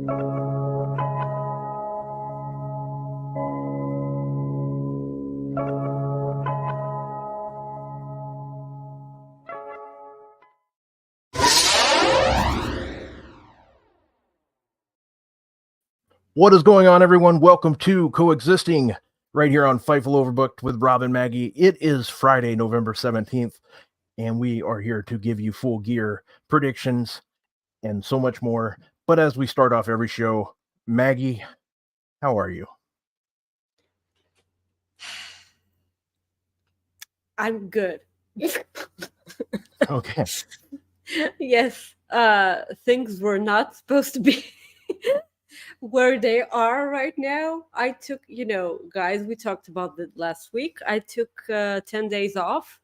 What is going on, everyone? Welcome to Coexisting right here on Fightful Overbooked with Rob and Maggie. It is Friday, November 17th, and we are here to give you full gear predictions and so much more. But as we start off every show, Maggie, how are you? I'm good. Okay. Yes, things were not supposed to be where they are right now. I took, guys, we talked about that last week. I took 10 days off,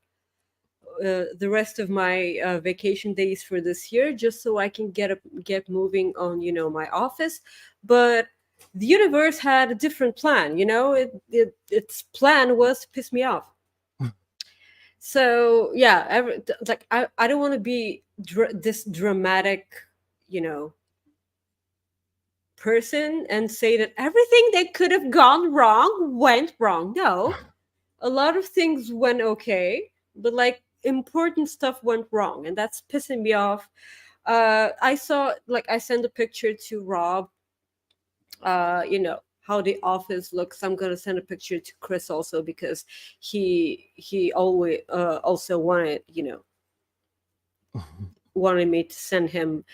the rest of my vacation days for this year, just so I can get moving on, my office. But the universe had a different plan. Its plan was to piss me off. So yeah, I don't want to be this dramatic, person and say that everything that could have gone wrong went wrong. No, a lot of things went okay, but important stuff went wrong, and that's pissing me off. I sent a picture to Rob. How the office looks. I'm gonna send a picture to Chris also, because he always also wanted me to send him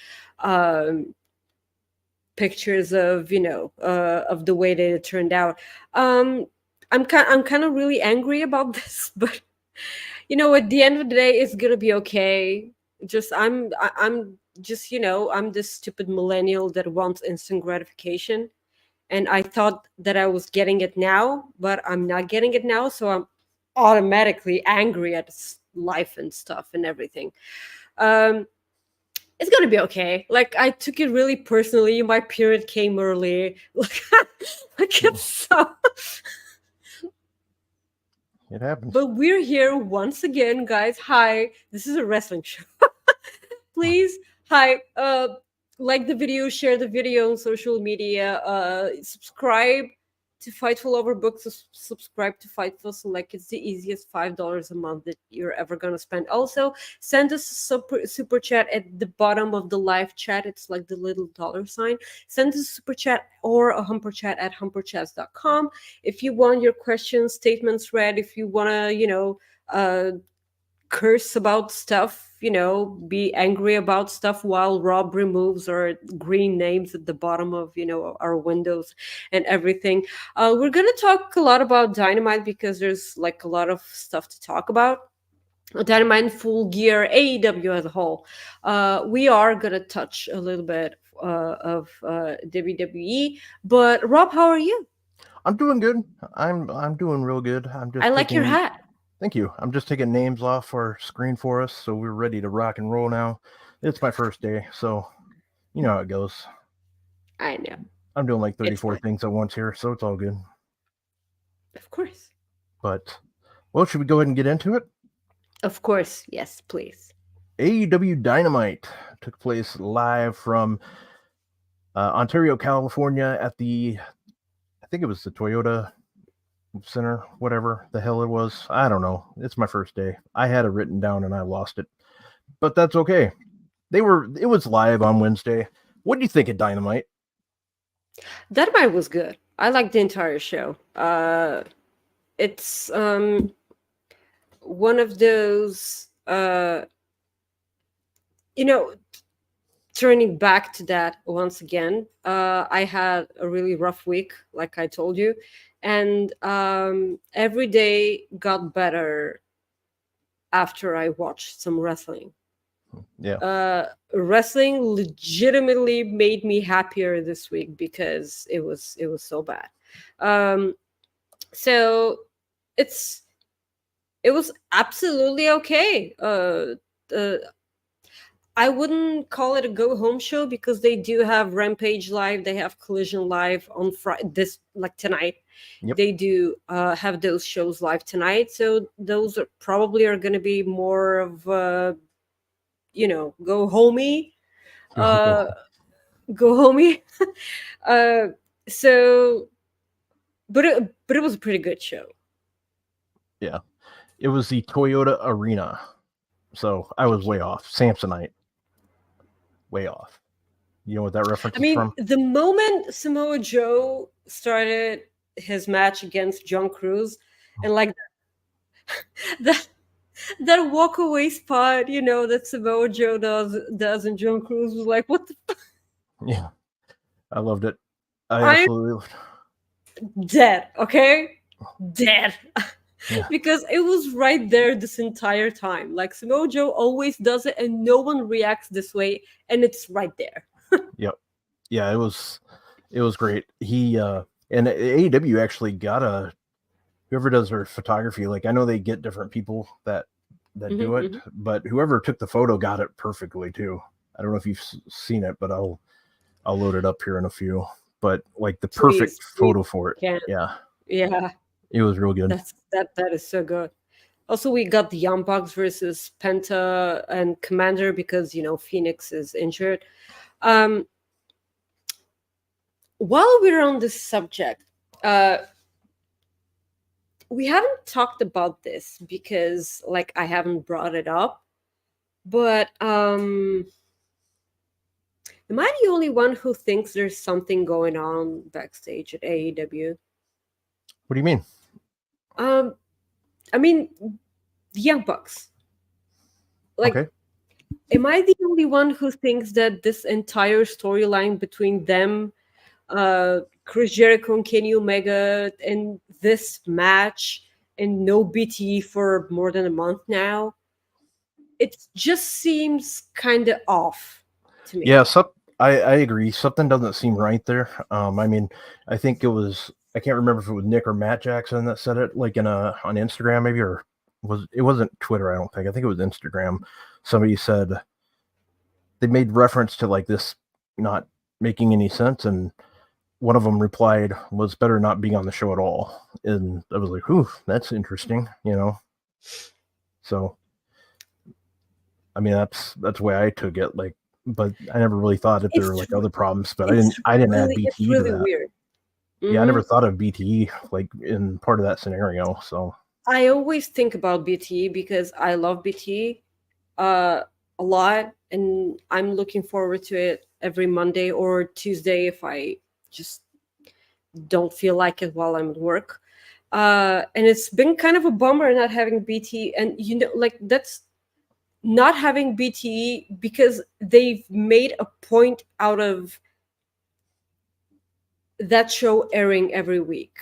pictures of of the way that it turned out. I'm kind of really angry about this, but at the end of the day, it's gonna be okay. I'm just I'm this stupid millennial that wants instant gratification. And I thought that I was getting it now, but I'm not getting it now. So I'm automatically angry at life and stuff and everything. It's going to be okay. I took it really personally. My period came early. It's so... It happens. But we're here once again, guys. Hi, this is a wrestling show. Please, hi, like the video, share the video on social media, subscribe to Fightful Overbooked, subscribe to Fightful Select. It's the easiest $5 a month that you're ever going to spend. Also, send us a super chat at the bottom of the live chat. It's like the little $sign. Send us a super chat or a humper chat at humperchats.com. If you want your questions, statements read, if you want to, curse about stuff, be angry about stuff while Rob removes our green names at the bottom of our windows and everything. We're gonna talk a lot about Dynamite, because there's a lot of stuff to talk about. Dynamite, Full Gear, AEW as a whole. We are gonna touch a little bit of WWE. But Rob, how are you? I'm doing good. I'm doing real good. I like your hat. Thank you. I'm just taking names off our screen for us, so we're ready to rock and roll now. It's my first day, so you know how it goes. I know. I'm doing 34 things at once here, so it's all good. Of course. But, well, should we go ahead and get into it? Of course. Yes, please. AEW Dynamite took place live from Ontario, California at I think it was the Toyota Center, whatever the hell it was. I don't know. It's my first day. I had it written down and I lost it, but that's okay. It was live on Wednesday. What do you think of Dynamite? Dynamite was good. I liked the entire show. It's one of those turning back to that once again. I had a really rough week, like I told you. And every day got better after I watched some wrestling. Yeah. Wrestling legitimately made me happier this week, because it was so bad. So it was absolutely okay. I wouldn't call it a go home show, because they do have Rampage live, they have Collision live on Friday, tonight. Yep. They do have those shows live tonight, so those are probably going to be more of go homey. Go homie. uh, so, but it was a pretty good show. Yeah, it was the Toyota Arena, so I was way off. Samsonite, way off. You know what that reference I is mean, from? the moment Samoa Joe started his match against John Cruz, and like that that walk away spot, that Samoa Joe does, and John Cruz was like, "What the Yeah, I loved it. I I'm absolutely dead, okay, dead." yeah, Because it was right there this entire time. Like Samoa Joe always does it, and no one reacts this way, and it's right there. yep, yeah. It was great. He and AEW actually got a whoever does their photography. Like I know they get different people that do it, Hmm. but whoever took the photo got it perfectly too. I don't know if you've seen it, but I'll load it up here in a few. But like the perfect Please photo for it. can. Yeah, Yeah, it was real good. that is so good. Also, we got the Young Bucks versus Penta and Commander because Phoenix is injured. Um, while we're on this subject, uh, we haven't talked about this because, like, I haven't brought it up. But am I the only one who thinks there's something going on backstage at AEW? What do you mean? Um, I mean, the Young Bucks. Like, Okay. am I the only one who thinks that this entire storyline between them, Chris Jericho and Kenny Omega, and this match, and no BTE for more than a month now, it just seems kind of off to me. Yeah, I agree. Something doesn't seem right there. I mean, I think I can't remember if it was Nick or Matt Jackson that said it, like on Instagram maybe, or it wasn't Twitter. I don't think. I think it was Instagram. Somebody said they made reference to like this not making any sense, and one of them replied was better not being on the show at all. And I was like, "Ooh, that's interesting." So I mean, that's the way I took it. Like, but I never really thought that there were It's like other problems. But it's I didn't add it's BTE to really that. weird. Yeah, I Hmm. never thought of BTE like in part of that scenario. So I always think about BTE because I love BTE a lot, and I'm looking forward to it every Monday or Tuesday if I just don't feel like it while I'm at work. And it's been kind of a bummer not having BTE, and like that's not having BTE because they've made a point out of that show airing every week.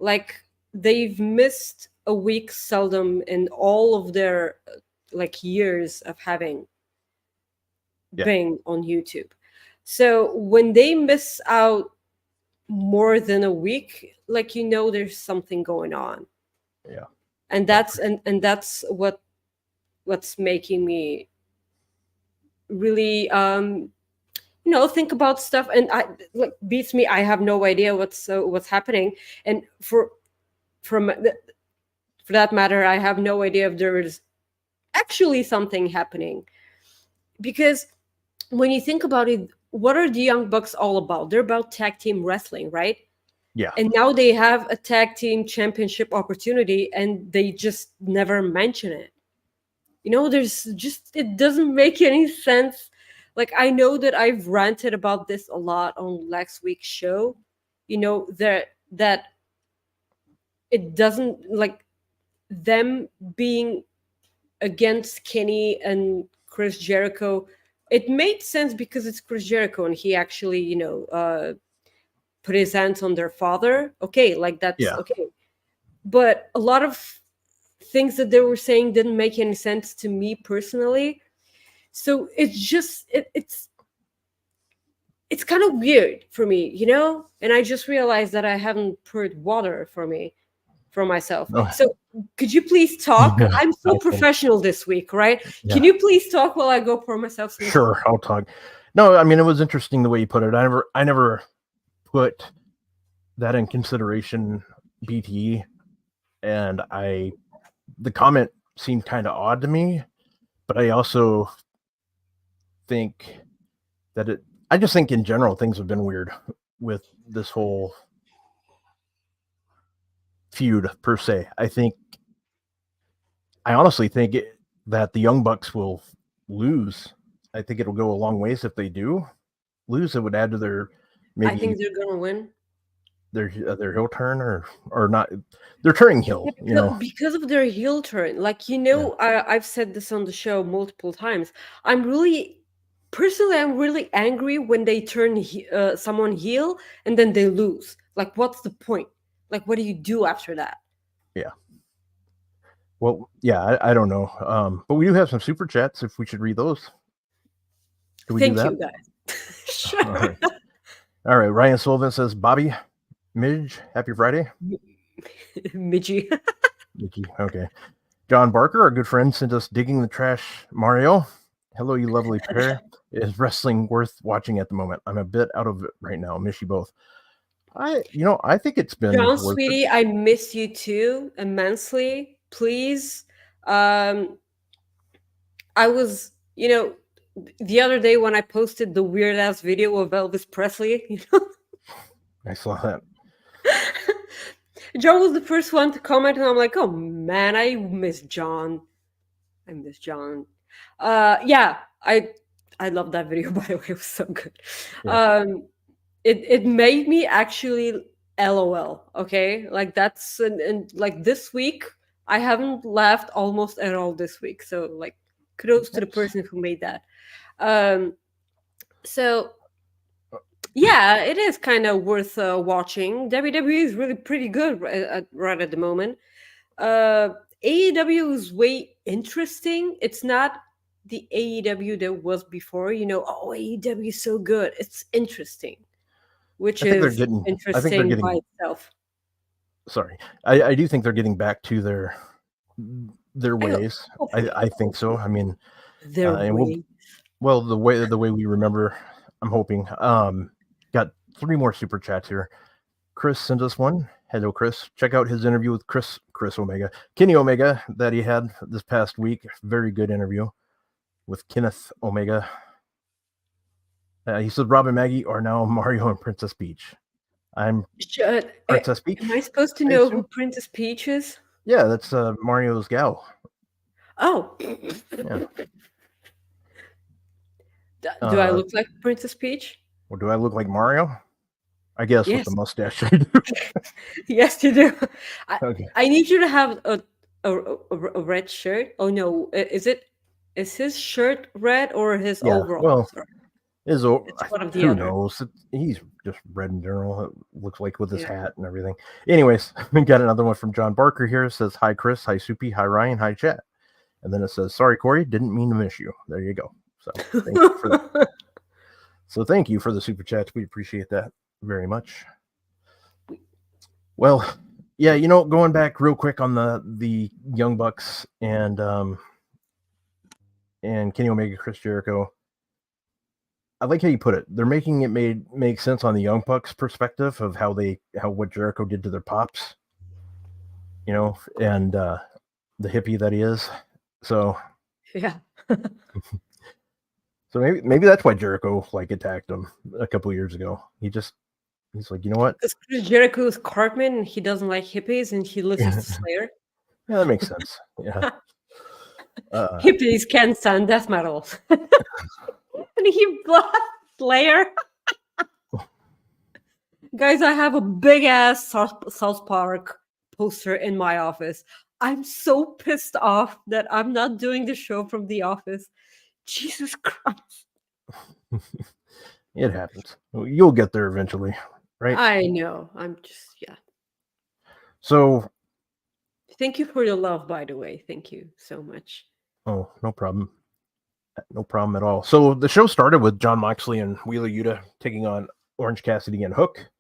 Like they've missed a week seldom in all of their like years of having yeah, being on YouTube. So when they miss out more than a week, like there's something going on. yeah, And no, that's and that's what's making me really think about stuff, and I like beats me. I have no idea what's happening, and from for that matter, I have no idea if there is actually something happening. Because when you think about it, what are the Young Bucks all about? They're about tag team wrestling, right? yeah, And now they have a tag team championship opportunity, and they just never mention it. There's just, it doesn't make any sense. Like, I know that I've ranted about this a lot on last week's show, that it doesn't, like, them being against Kenny and Chris Jericho, it made sense because it's Chris Jericho and he actually, put his hands on their father. Okay, like that's yeah, okay. But a lot of things that they were saying didn't make any sense to me personally. So it's just it's kind of weird for me. And I just realized that I haven't poured water for myself. no, So could you please talk? yeah. I'm so I can, professional this week, right? Can yeah, you please talk while I go pour myself some water? sure, I'll talk. No, I mean it was interesting the way you put it. I never put that in consideration, BTE, and the comment seemed kind of odd to me, but I also think that I just think in general things have been weird with this whole feud per se. I honestly think that the Young Bucks will lose. I think it'll go a long ways if they do lose. It would add to their I maybe think they're gonna win. their heel turn or not. They're turning heel, you know. Because of their heel turn. Like, Yeah. I've said this on the show multiple times. I'm really angry when they turn someone heel and then they lose. Like, what's the point? Like, what do you do after that? Yeah. Well, yeah, I don't know. But we do have some super chats if we should read those. Do we Thank do that? you, guys. Sure. All right. All right. Ryan Sullivan says, Bobby, Midge, happy Friday. Midgie. Mickey, okay. John Barker, our good friend, sent us Digging the Trash Mario. Hello, you lovely pair. Is wrestling worth watching at the moment? I'm a bit out of it right now. Miss you both. I think it's been John, worth sweetie, it. I miss you too immensely. Please. I was, the other day when I posted the weird ass video of Elvis Presley, I saw that. John was the first one to comment, and I'm like, oh man, I miss John. I miss John. Yeah, I love that video. By the way, it was so good. Yeah. It made me actually LOL. Okay, like that's and like this week I haven't laughed almost at all this week. So like, kudos to the person who made that. So yeah, it is kind of worth watching. WWE is really pretty good right at the moment. AEW is way interesting. It's not the AEW that was before. Oh, AEW is so good. It's interesting, which I think they're is getting. I think they're interesting by getting. itself. Sorry, I do think they're getting back to their I hope, ways. hopefully, I think so. I mean, their and way. the way we remember. I'm hoping. Got 3 more super chats here. Chris sent us one. Hello, Chris. Check out his interview with Chris Kenny Omega that he had this past week. Very good interview with Kenneth Omega. He said Rob and Maggie are now Mario and Princess Peach. I'm Princess Peach. Am I supposed to know who Princess Peach is? Yeah, that's Mario's gal. Oh. Yeah. Do I look like Princess Peach? Or do I look like Mario? I guess Yes. with the mustache I do. Yes, you do. Okay. I need you to have a red shirt. Oh no, is his shirt red or his overall? Well, it's one of the who other. knows? He's just red in general. It looks like with his hat and everything. Anyways, we got another one from John Barker here. It says, hi, Chris. Hi, Soupy. Hi, Ryan. Hi, chat. And then it says, sorry, Corey. Didn't mean to miss you. There you go. So thank you for that. So thank you for the super chats. We appreciate that very much. Well, yeah, going back real quick on the Young Bucks and Kenny Omega, Chris Jericho. I like how you put it. They're making it make sense on the Young Bucks perspective of how what Jericho did to their pops, and the hippie that he is. So yeah. So maybe that's why Jericho attacked him a couple of years ago. He's like, you know what? Because Chris Jericho is Cartman and he doesn't like hippies and he listens to Slayer. Yeah, that makes sense. Yeah. Hippies can't stand death metal. And he blocked Slayer. Guys, I have a big ass South Park poster in my office. I'm so pissed off that I'm not doing the show from the office. Jesus Christ. It happens. You'll get there eventually, right? I know. I'm just, yeah. So. Thank you for your love, by the way. Thank you so much. Oh, no problem. No problem at all. So the show started with Jon Moxley and Wheeler Yuta taking on Orange Cassidy and Hook.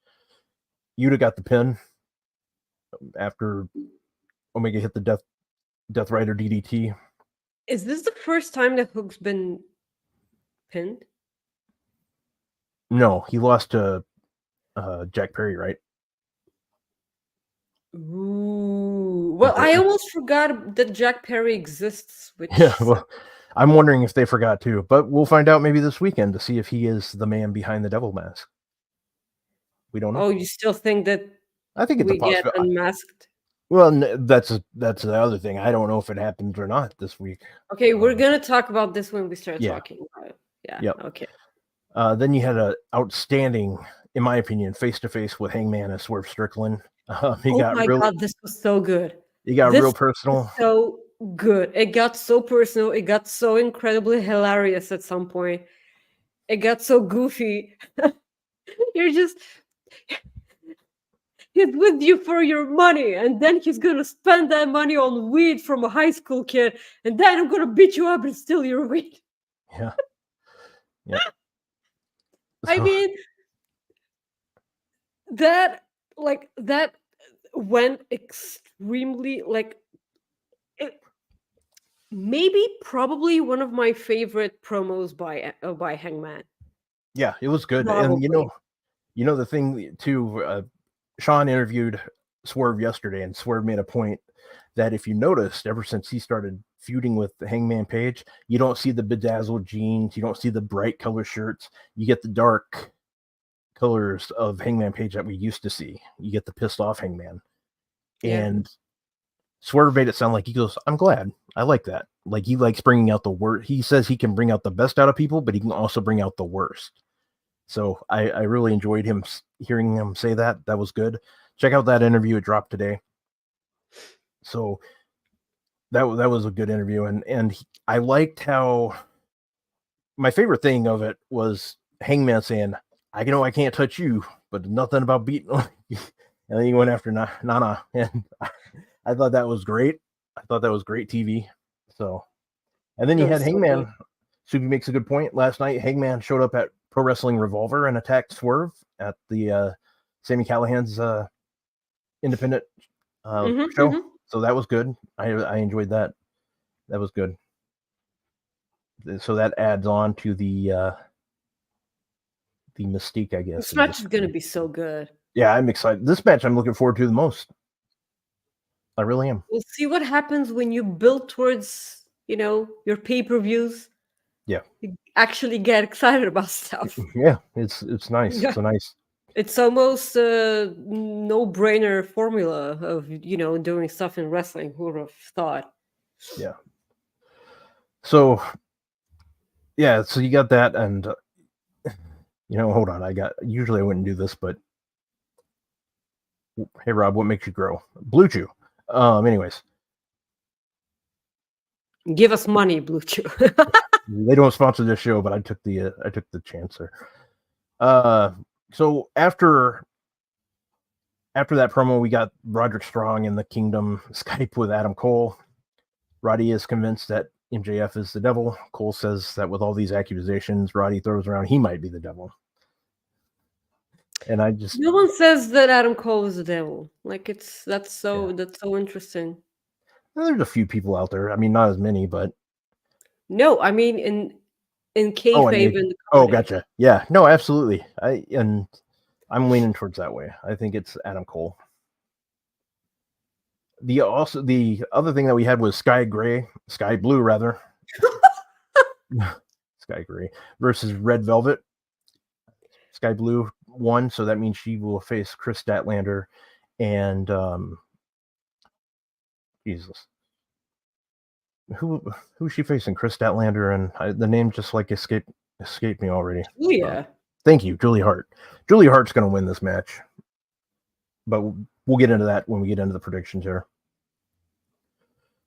Yuta got the pin after Omega hit the Death Rider DDT. Is this the first time that Hook's been pinned? No, he lost to Jack Perry, right? Ooh. Well, I almost forgot that Jack Perry exists. Yeah, well, I'm wondering if they forgot too, but we'll find out maybe this weekend to see if he is the man behind the devil mask. We don't know. Oh, you still think that I think it's a we get possibility. unmasked? Well, that's the other thing. I don't know if it happens or not this week. Okay, we're gonna talk about this when we start Yeah. talking about it. Yeah. Yep. Okay. Then you had a outstanding, in my opinion, face to face with Hangman and Swerve Strickland. He Oh got my really, god, this was so good. he got This real was personal. so good. It got so personal. It got so incredibly hilarious at some point. It got so goofy. You're just he's with you for your money, and then he's gonna spend that money on weed from a high school kid, and then I'm gonna beat you up and steal your weed. Yeah. Yeah. I So, mean, that went extremely like it, maybe probably one of my favorite promos by Hangman. yeah, it was good. And Probably. the thing too, Sean interviewed Swerve yesterday, and Swerve made a point that if you noticed, ever since he started feuding with the Hangman Page, you don't see the bedazzled jeans, you don't see the bright color shirts, you get the dark colors of Hangman Page that we used to see. You get the pissed off Hangman. Yeah. And Swerve made it sound like he goes, I'm glad. I like that. Like he likes bringing out the worst. He says he can bring out the best out of people, but he can also bring out the worst. So I really enjoyed hearing him say that. That was good. Check out that interview. It dropped today. So that was a good interview. And I liked how my favorite thing of it was Hangman saying, I know I can't touch you, but nothing about beating. And then he went after Nana. And I thought that was great. I thought that was great TV. So, and then you That had was so good. Hangman. Subi makes a good point. Last night, Hangman showed up at Pro Wrestling Revolver and attacked Swerve at the Sammy Callahan's independent show. So that was good. I enjoyed that. That was good. So that adds on to the mystique, I guess. This match is gonna be so good. Yeah, I'm excited. This match I'm looking forward to the most. I really am. We'll see what happens when you build towards, your pay-per-views. Yeah. You actually get excited about stuff. Yeah, it's nice. Yeah. It's a nice. It's almost a no-brainer formula of, doing stuff in wrestling. Who would have thought? Yeah. So, yeah, so you got that, and hold on. Usually I wouldn't do this, but hey, Rob, what makes you grow? Blue Chew. Anyways, Give us money, Blue Chew. they don't sponsor this show, but I took the chance there. So after that promo, we got Roderick Strong in the Kingdom Skype with Adam Cole. Roddy is convinced that MJF is the devil. Cole says that with all these accusations Roddy throws around, he might be the devil. And No one says that Adam Cole is the devil. Like that's so interesting. Well, there's a few people out there. I mean, not as many, but no, I mean in kayfabe. Gotcha. Yeah, no, absolutely. I'm leaning towards that way. I think it's Adam Cole. The other thing that we had was Sky Blue rather, Sky Gray versus Red Velvet. Sky Blue won, so that means she will face Chris Statlander and Jesus. Who's she facing? Chris Statlander and the name just like escaped me already. Julia. Thank you, Julia Hart. Julia Hart's going to win this match, but we'll get into that when we get into the predictions here.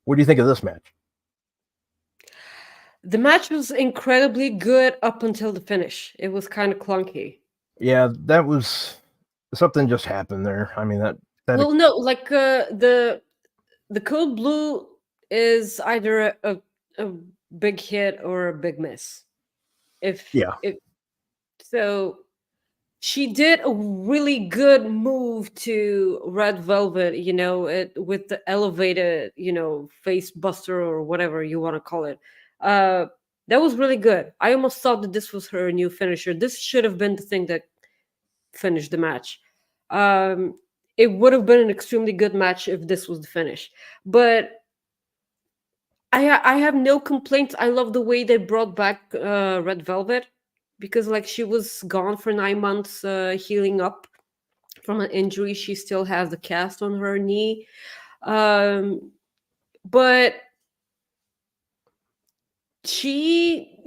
What do you think of this match? The match was incredibly good up until the finish. It was kind of clunky. Yeah, that was something just happened there. I mean that. Well, no, like the Code Blue is either a big hit or a big miss. So she did a really good move to Red Velvet, with the elevated, face buster or whatever you want to call it. That was really good. I almost thought that this was her new finisher. This should have been the thing that finished the match. It would have been an extremely good match if this was the finish. But I have no complaints. I love the way they brought back Red Velvet, because like she was gone for 9 months, healing up from an injury. She still has the cast on her knee, but she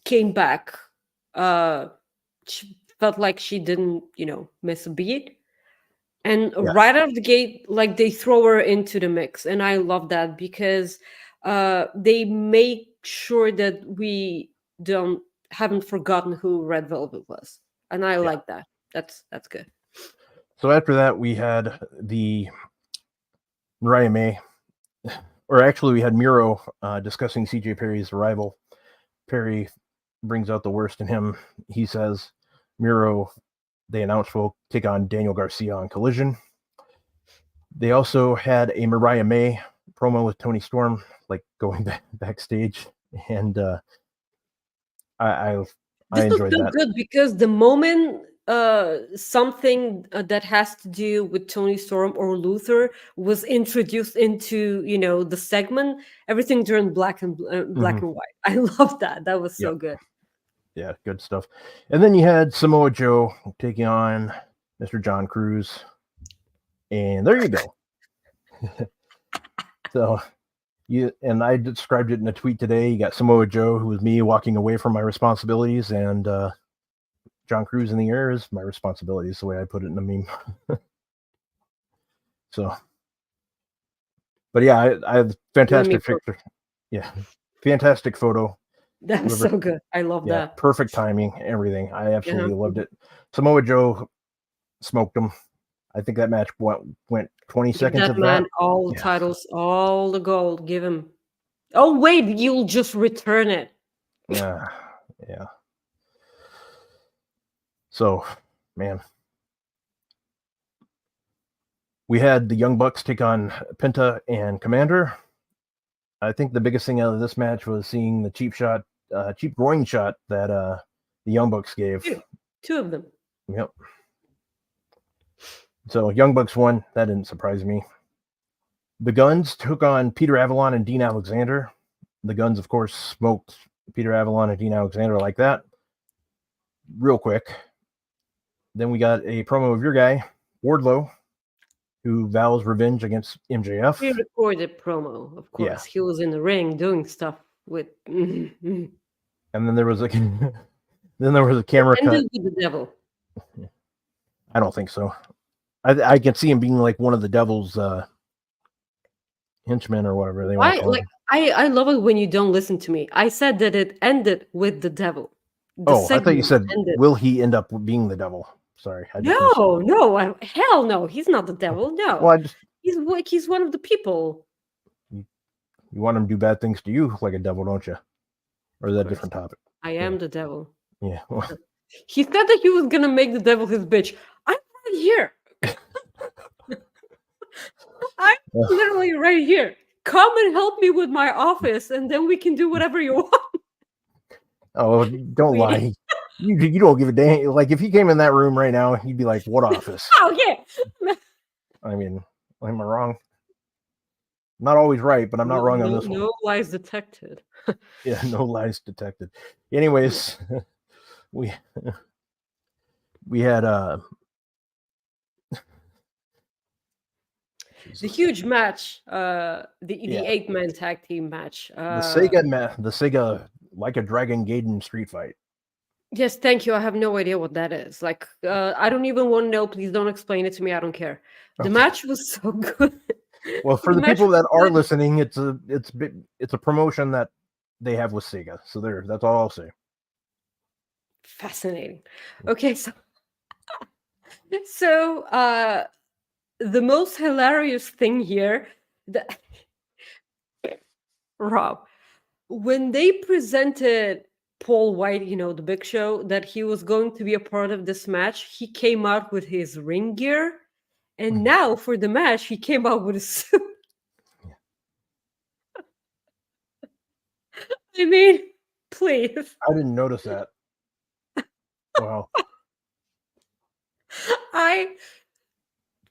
came back. She felt like she didn't, miss a beat. And Yeah, right out of the gate, like they throw her into the mix. And I love that because they make sure that we don't haven't forgotten who Red Velvet was. And I yeah. like that. That's good. So after that, we had the Mariah May, or actually, we had Miro discussing CJ Perry's arrival. Perry brings out the worst in him. He says, Miro, they announced, will take on Daniel Garcia on Collision. They also had a Mariah May promo with Tony Storm, like going backstage, and I This was enjoyed so that. good because the moment something that has to do with Tony Storm or Luther was introduced into the segment, everything turned Mm-hmm. black and white. I love that. That was Yeah, so good. yeah, good stuff. And then you had Samoa Joe taking on Mr. John Cruz, and there you go. So I described it in a tweet today. You got Samoa Joe, who was me walking away from my responsibilities, and John Cruz in the air is my responsibility. Is the way I put it in the meme. So, but yeah, I have Let me. fantastic picture. Yeah, fantastic photo. That was Whoever, so good. I love yeah, that. perfect timing, everything. I Uh-huh. absolutely loved it. Samoa Joe smoked him. I think that match went 20 Give seconds that of that. man all the Yeah, titles, all the gold. Give him. Oh wait, you'll just return it. yeah, yeah. So, man, we had the Young Bucks take on Penta and Commander. I think the biggest thing out of this match was seeing the cheap groin shot that the Young Bucks gave. Two of them. Yep. So Young Bucks won. That didn't surprise me. The Guns took on Peter Avalon and Dean Alexander. The Guns, of course, smoked Peter Avalon and Dean Alexander like that, real quick. Then we got a promo of your guy, Wardlow, who vows revenge against MJF. Pre-recorded promo, of Yeah. course. He was in the ring doing stuff with. And then there was a camera cut. Ended with the devil. I don't think so. I can see him being like one of the Devil's henchmen or whatever they want Why? to call Like him. I love it when you don't listen to me. I said that it ended with the devil. The Oh, I thought you segment said, ended. will he end up being the devil? Sorry, I just missed. No, hell no. He's not the devil. No, Well, he's one of the people. you want him to do bad things to you like a devil, don't you? Or is that a Of course. different topic? I am the devil. Yeah. He said that he was gonna make the devil his bitch. I'm right here. I'm literally right here. Come and help me with my office, and then we can do whatever you want. Oh, don't lie. You don't give a damn. Like if he came in that room right now, he'd be like, "What office?" Oh yeah. I mean, am I wrong? Not always right, but I'm not wrong on this one. No lies detected. Yeah, no lies detected. Anyways, we had the huge match, the 8-man tag team match. the Sega like a Dragon Gaiden street fight. Yes, thank you. I have no idea what that is. Like, I don't even want to know. Please don't explain it to me. I don't care. The Okay. match was so good. Well, for the people that are listening, it's a promotion that they have with Sega. So that's all I'll say. Fascinating. Okay, so the most hilarious thing here, that Rob, when they presented Paul White, the Big Show, that he was going to be a part of this match, he came out with his ring gear, and now for the match, he came out with a suit. I mean, please. I didn't notice that. Wow.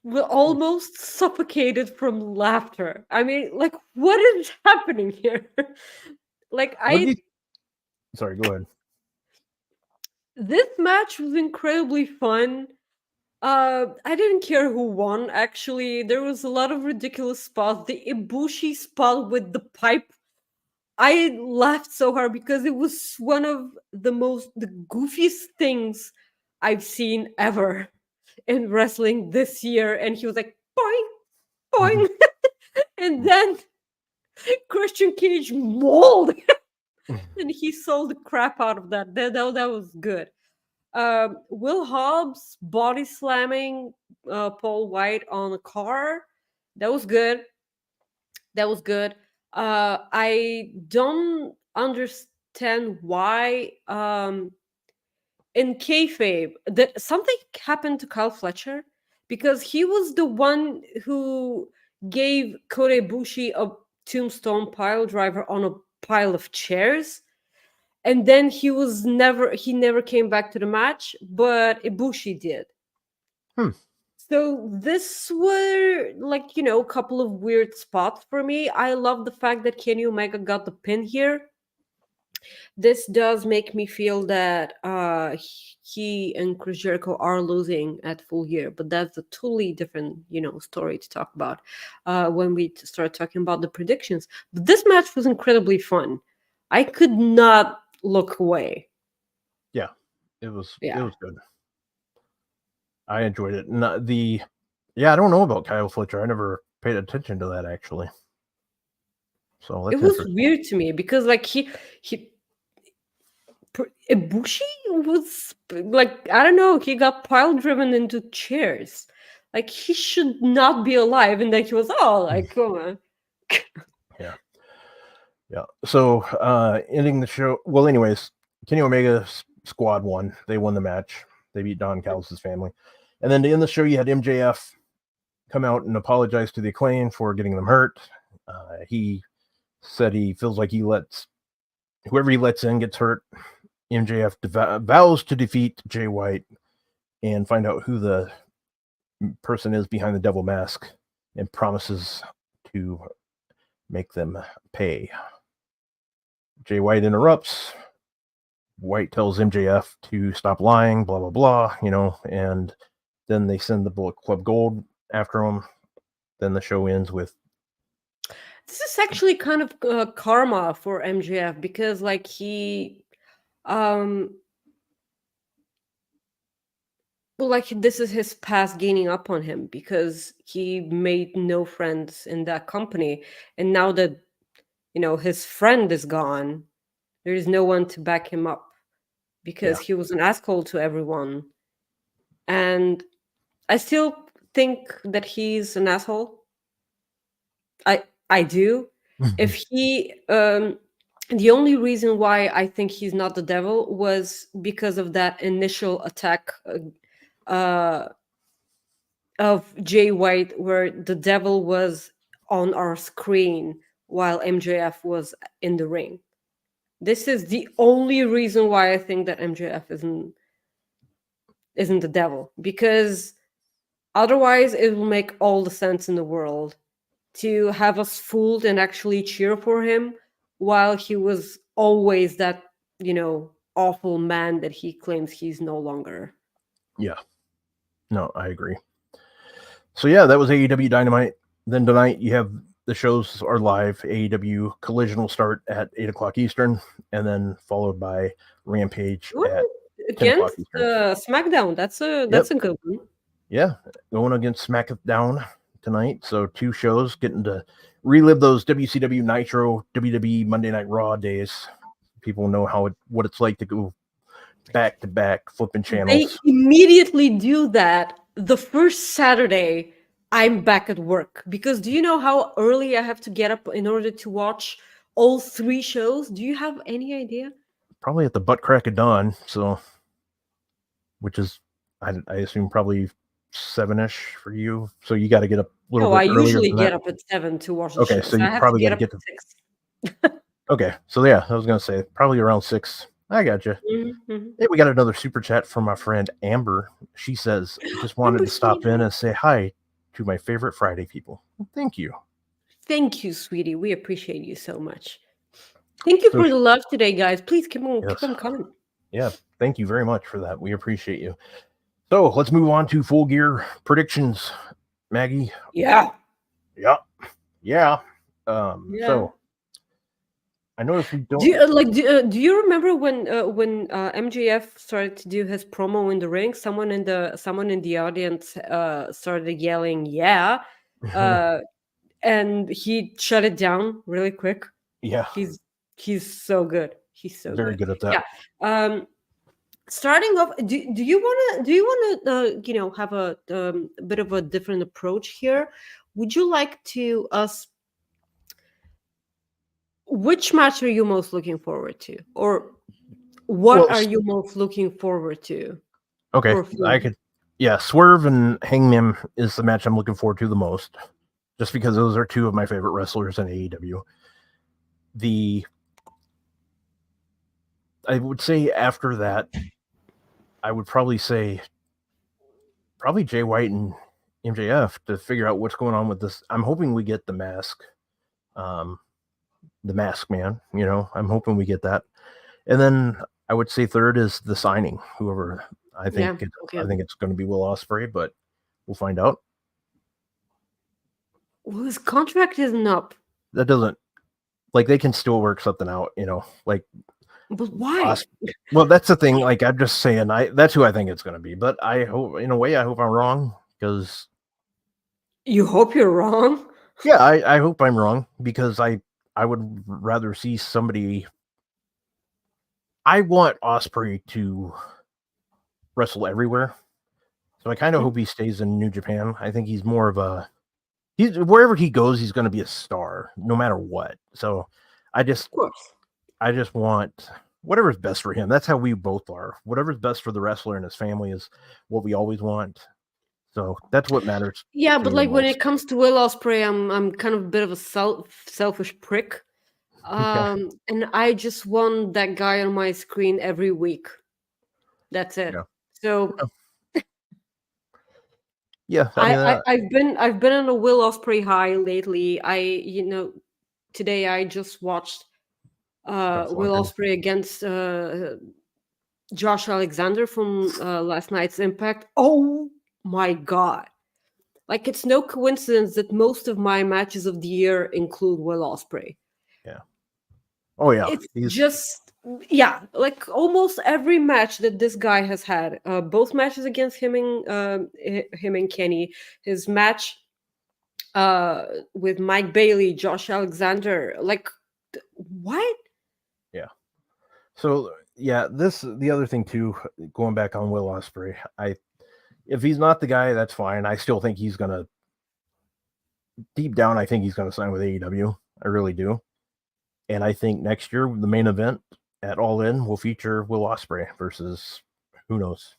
almost suffocated from laughter. I mean, like, what is happening here? Like, What do you? Sorry, go ahead. this match was incredibly fun. I didn't care who won. Actually, there was a lot of ridiculous spots. The Ibushi spot with the pipe, I laughed so hard because it was one of the goofiest things I've seen ever in wrestling this year. And he was like, boing, boing. And then Christian Cage mauled and he sold the crap out of that. That was good. Will Hobbs body slamming Paul White on a car. That was good. That was good. I don't understand why in kayfabe that something happened to Kyle Fletcher because he was the one who gave Kota Ibushi a tombstone pile driver on a pile of chairs, and then he never came back to the match, but Ibushi did. Hmm. So this were like, a couple of weird spots for me. I love the fact that Kenny Omega got the pin here. This does make me feel that he and Chris Jericho are losing at Full Gear, but that's a totally different, story to talk about when we start talking about the predictions. But this match was incredibly fun. I could not look away. Yeah, it was Yeah. good. I enjoyed it. I don't know about Kyle Fletcher. I never paid attention to that actually. So It that's was interesting. weird to me because like he Ibushi was like, I don't know, he got pile driven into chairs. Like he should not be alive, and then he was like, come on. Yeah. Yeah. So ending the show. Well, anyways, Kenny Omega's squad won. They won the match. They beat Don Callis' family. And then to end the show, you had MJF come out and apologize to the Acclaim for getting them hurt. He said he feels like he lets whoever he lets in gets hurt. MJF vows to defeat Jay White and find out who the person is behind the devil mask and promises to make them pay. Jay White interrupts. White tells MJF to stop lying, blah, blah, blah, and then they send the Bullet Club Gold after him. Then the show ends with. This is actually kind of karma for MJF because like he like this is his past gaining up on him because he made no friends in that company, and now that his friend is gone, there is no one to back him up because he was an asshole to everyone. And I still think that he's an asshole. I do. If he the only reason why I think he's not the devil was because of that initial attack of Jay White, where the devil was on our screen while MJF was in the ring. This is the only reason why I think that MJF isn't the devil, because otherwise it will make all the sense in the world to have us fooled and actually cheer for him while he was always that, awful man that he claims he's no longer. Yeah. No, I agree. So yeah, that was AEW Dynamite. Then tonight you have the shows are live. AEW Collision will start at 8 o'clock Eastern, and then followed by Rampage at 10 o'clock Against Eastern. SmackDown. That's a good one. Yeah, going against SmackDown tonight. So 2 shows, getting to relive those WCW Nitro, WWE Monday Night Raw days. People know what it's like to go back to back flipping channels. They immediately do that the first Saturday I'm back at work, because do you know how early I have to get up in order to watch all 3 shows? Do you have any idea? Probably at the butt crack of dawn. So, which is, I assume, probably 7-ish for you. So you got to get up a little bit I earlier. usually get up at 7 to watch the show. Okay, so you I have probably to got get to up get at to 6. Okay, so yeah, I was gonna say probably around 6. I got you. Mm-hmm. Hey, we got another super chat from my friend Amber. She says, "Just wanted to stop in and say hi to my favorite Friday people. Thank you. Thank you, sweetie. We appreciate you so much. Thank you So, for the love today, guys. Please keep yes. them coming. Yeah, thank you very much for that. We appreciate you. So let's move on to Full Gear Predictions. Maggie? Yeah. Yeah. Yeah. So I noticed we don't Do you remember when MJF started to do his promo in the ring? Someone in the audience started yelling, "Yeah," and he shut it down really quick. Yeah. He's so good. He's so very good at that. Yeah. Starting off, do you want to have a bit of a different approach here? Would you like to us? Which match are you most looking forward to, or what are you most looking forward to? Okay, I could. Yeah, Swerve and Hangman is the match I'm looking forward to the most, just because those are two of my favorite wrestlers in AEW. I would say after that, I would probably say Jay White and MJF to figure out what's going on with this. I'm hoping we get the mask, the Mask Man. I'm hoping we get that, and then I would say third is the signing. Whoever I think I think it's going to be Will Ospreay, but we'll find out. Well, his contract isn't up. That doesn't they can still work something out, But why? Well, that's the thing. I'm just saying, that's who I think it's going to be. But I hope, in a way, I'm wrong because. You hope you're wrong? Yeah, I hope I'm wrong because I would rather see somebody. I want Ospreay to wrestle everywhere, so I kind of hope he stays in New Japan. I think he's more of a. Wherever he goes, he's going to be a star, no matter what. So, I just want whatever's best for him. That's how we both are. Whatever's best for the wrestler and his family is what we always want. So that's what matters. Yeah, but when it comes to Will Ospreay, I'm kind of a bit of a selfish prick, and I just want that guy on my screen every week. That's it. Yeah. So. Yeah, I've been on a Will Ospreay high lately. Today I just watched Will Ospreay against Josh Alexander from last night's Impact. Oh my god! It's no coincidence that most of my matches of the year include Will Ospreay. Yeah. Oh yeah. It's just almost every match that this guy has had, both matches against him and Kenny, his match with Mike Bailey, Josh Alexander, what? Yeah. So yeah, the other thing too, going back on Will Ospreay, if he's not the guy, that's fine. I still think he's gonna. Deep down, I think he's gonna sign with AEW. I really do. And I think next year, the main event at All In will feature Will Ospreay versus who knows?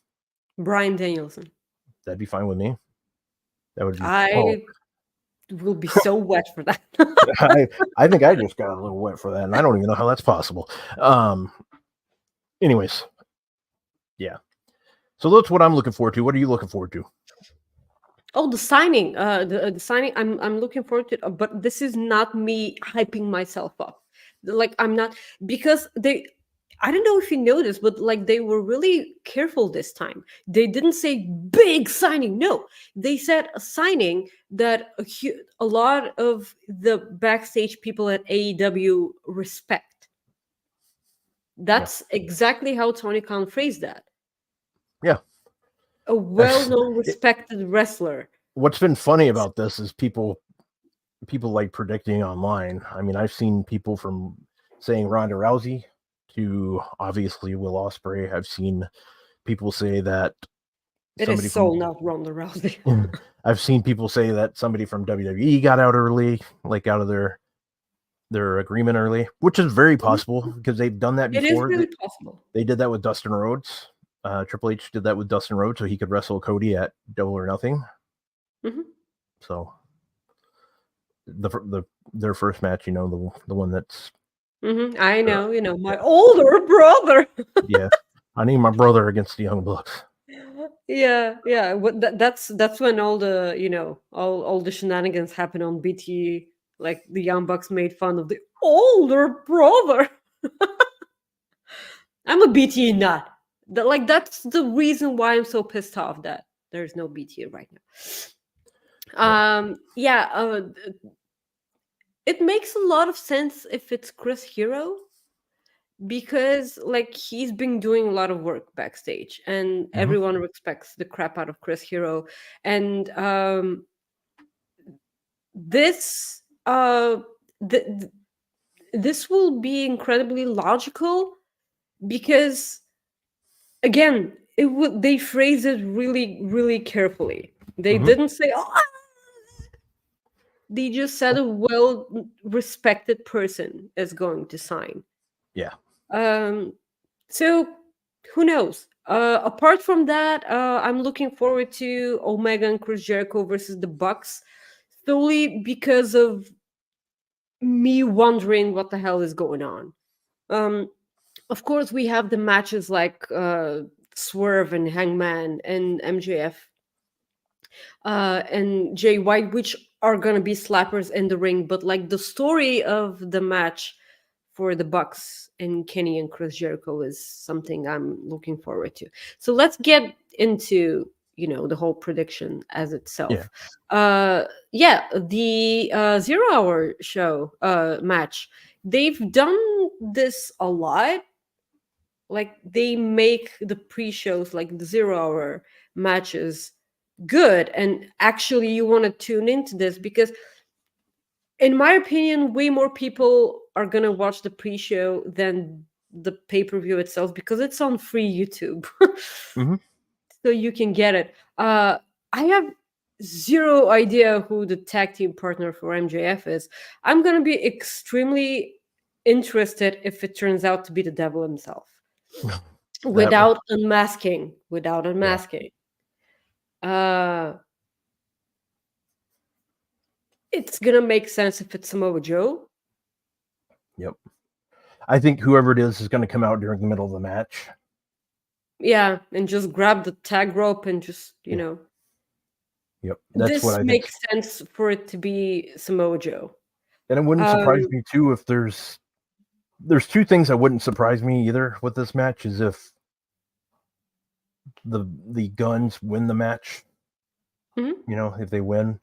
Bryan Danielson. That'd be fine with me. That would be. I will be so wet for that. I think I just got a little wet for that, and I don't even know how that's possible. Anyways, yeah. So that's what I'm looking forward to. What are you looking forward to? Oh, the signing. The signing. I'm looking forward to it, but this is not me hyping myself up. I'm not, because I don't know if you noticed, but they were really careful this time. They didn't say big signing. No, they said a signing that a lot of the backstage people at AEW respect. That's exactly how Tony Khan phrased that. Yeah. A well-known, respected wrestler. What's been funny about this is people predicting online. I mean, I've seen people from saying Ronda Rousey to obviously Will Ospreay. I've seen people say that it is so not Ronda Rousey. I've seen people say that somebody from WWE got out early, out of their agreement early, which is very possible because they've done that before. It is really possible. They did that with Dustin Rhodes. Triple H did that with Dustin Rhodes so he could wrestle Cody at Double or Nothing. Mm-hmm. So their first match, the one that's. Mm-hmm. I know, my older brother. Yeah, I need my brother against the Young Bucks. Yeah. That's when all the all the shenanigans happen on BT. Like the Young Bucks made fun of the older brother. I'm a BT nut. That's the reason why I'm so pissed off that there's no BT right Yeah. now. Yeah. It makes a lot of sense if it's Chris Hero, because like he's been doing a lot of work backstage and Hmm. everyone respects the crap out of Chris Hero. And this th- th- this will be incredibly logical, because again, they phrase it really really carefully. They Hmm. didn't say, oh, they just said a well respected person is going to sign. Yeah. um So who knows? Apart from that, I'm looking forward to Omega and Chris Jericho versus the Bucks, solely because of me wondering what the hell is going on. Um, of course, we have the matches like Swerve and Hangman and MJF and Jay White, which are gonna be slappers in the ring. But like the story of the match for the Bucks and Kenny and Chris Jericho is something I'm looking forward to. So let's get into the whole prediction as Yeah. itself. Yeah, the 0 hour show match. They've done this a lot. Like they make the pre-shows, like the 0 hour matches, good, and actually you want to tune into this, because in my opinion way more people are going to watch the pre-show than the pay-per-view itself, because it's on free YouTube. Hmm. So you can get it. I have zero idea who the tag team partner for MJF is. I'm going to be extremely interested if it turns out to be the devil himself, That would. without Yeah. unmasking. uh it's gonna make sense if it's Samoa Joe. Yep. I think whoever it is going to come out during the middle of the match. Yeah, and just grab the tag rope and just Yeah. Yep. That's what this I think. makes sense for it to be Samoa Joe. And it wouldn't surprise um me too if there's two things that wouldn't surprise me either with this match is if the Guns win the match. mhm. If they win,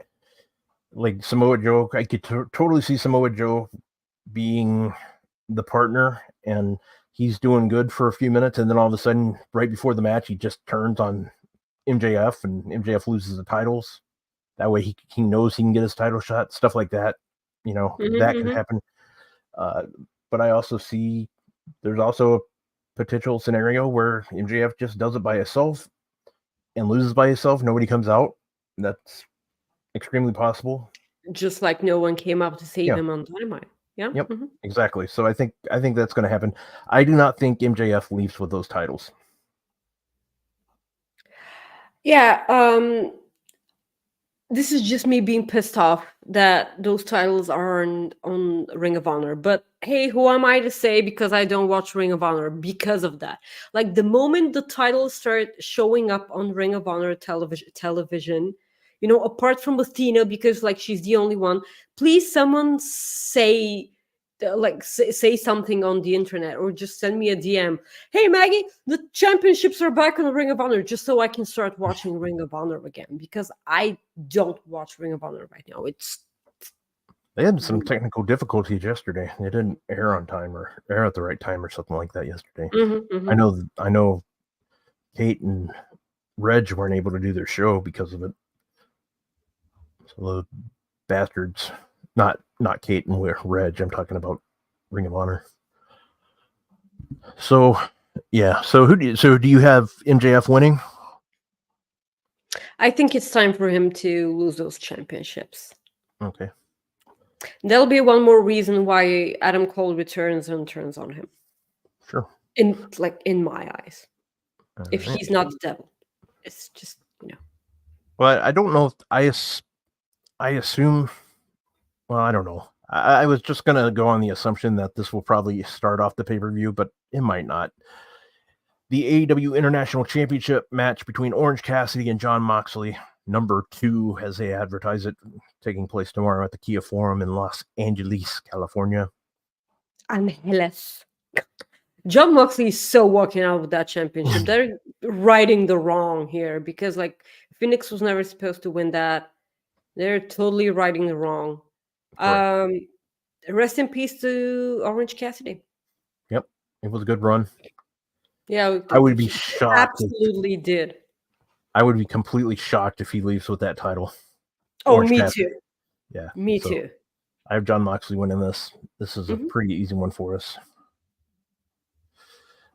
like Samoa Joe, I could totally see Samoa Joe being the partner, and he's doing good for a few minutes, and then all of a sudden, right before the match, he just turns on MJF, and MJF loses the titles. That way, he knows he can get his title shot, stuff like that. Mhm, That can mhm. happen. Uh, but I also see there's also a potential scenario where MJF just does it by himself and loses by himself. Nobody comes out. That's extremely possible. Just like no one came up to save Yeah. him on Dynamite. Yeah. Yep. Mhm. Exactly. So I think that's going to happen. I do not think MJF leaves with those titles. Yeah. This is just me being pissed off that those titles are on Ring of Honor. But hey, who am I to say, because I don't watch Ring of Honor because of that? Like the moment the titles start showing up on Ring of Honor television, apart from Athena, because like she's the only one, please someone say something on the internet, or just send me a DM. Hey Maggie, the championships are back on the Ring of Honor, just so I can start watching Ring of Honor again, because I don't watch Ring of Honor right now. It's They had some technical difficulties yesterday. They didn't air on time or air at the right time or something like that yesterday. Mhm, I mhm. know. I know. Kate and Reg weren't able to do their show because of it. So the bastards, not Kate and Reg. I'm talking about Ring of Honor. So yeah. So do you have MJF winning? I think it's time for him to lose those championships. Okay. There'll be one more reason why Adam Cole returns and turns on him. Sure. In my eyes, All if right. he's not the devil, it's just Well, I don't know if I assume. Well, I don't know. I was just gonna go on the assumption that this will probably start off the pay per view, but it might not. the AEW International Championship match between Orange Cassidy and Jon Moxley, number 2, as they advertise it, taking place tomorrow at the Kia Forum in Los Angeles, California. Angeles. Jon Moxley is so walking out with that championship. They're righting the wrong here because, like, Phoenix was never supposed to win that. They're totally righting the wrong. Correct. Rest in peace to Orange Cassidy. Yep, it was a good run. Yeah, I would be he shocked. absolutely did. I would be completely shocked if he leaves with that title. Oh, Orange me Cassidy. too. Yeah, Me so too. I have Jon Moxley winning this. This is a Mhm. pretty easy one for us.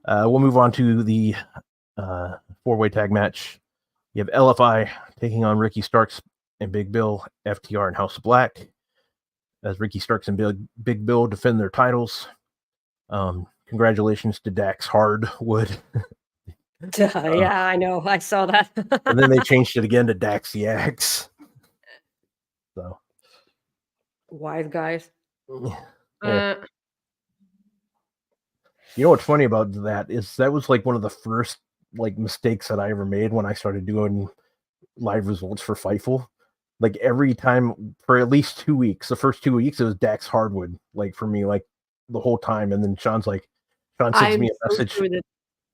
We'll move on to the 4-way tag match. You have LFI taking on Ricky Starks and Big Bill, FTR and House of Black, as Ricky Starks and Big Bill defend their titles. Congratulations to Dax Hardwood. Yeah, I know. I saw that. And then they changed it again to Dax the Axe. So, wise guys. yeah. You know what's funny about that is that was like one of the first like mistakes that I ever made when I started doing live results for Fightful. Like every time for at least 2 weeks, the first 2 weeks it was Dax Hardwood, like for me, like the whole time. And then Sean sends I'm me a so message. sure that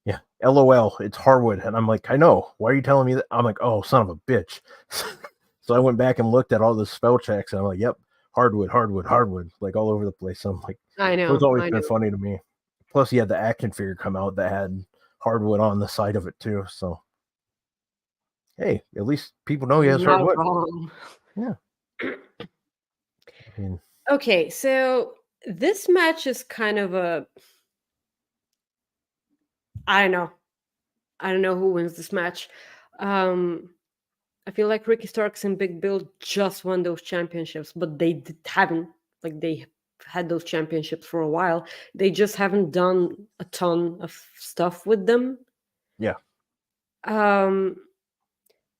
Yeah, LOL, it's Hardwood. And I'm like, I know. Why are you telling me that? I'm like, oh, son of a bitch. So I went back and looked at all the spell checks and I'm like, yep, Hardwood, like all over the place. So I'm like, I it was know. always I been know. funny to me. Plus, he had the action figure come out that had Hardwood on the side of it too. So, hey, at least people know he has Not Hardwood. wrong. Yeah. I mean, Okay, so this match is kind of a I don't know. I don't know who wins this match. I feel like Ricky Starks and Big Bill just won those championships, but they haven't. Like they had those championships for a while. They just haven't done a ton of stuff with them. yeah. Um,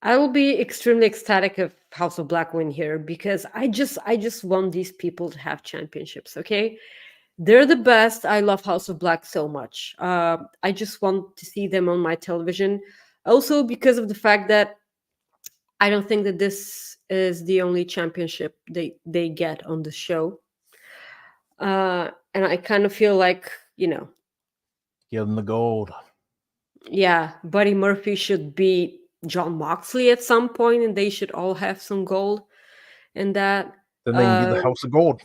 I will be extremely ecstatic if House of Black win here because I just want these people to have championships. Okay, they're the best. I love House of Black so much. I just want to see them on my television. Also, because of the fact that I don't think that this is the only championship they get on the show. And I kind of feel like, Give him the gold. yeah, Buddy Murphy should beat John Moxley at some point, and they should all have some gold. And that, Then they can be the House of Gold.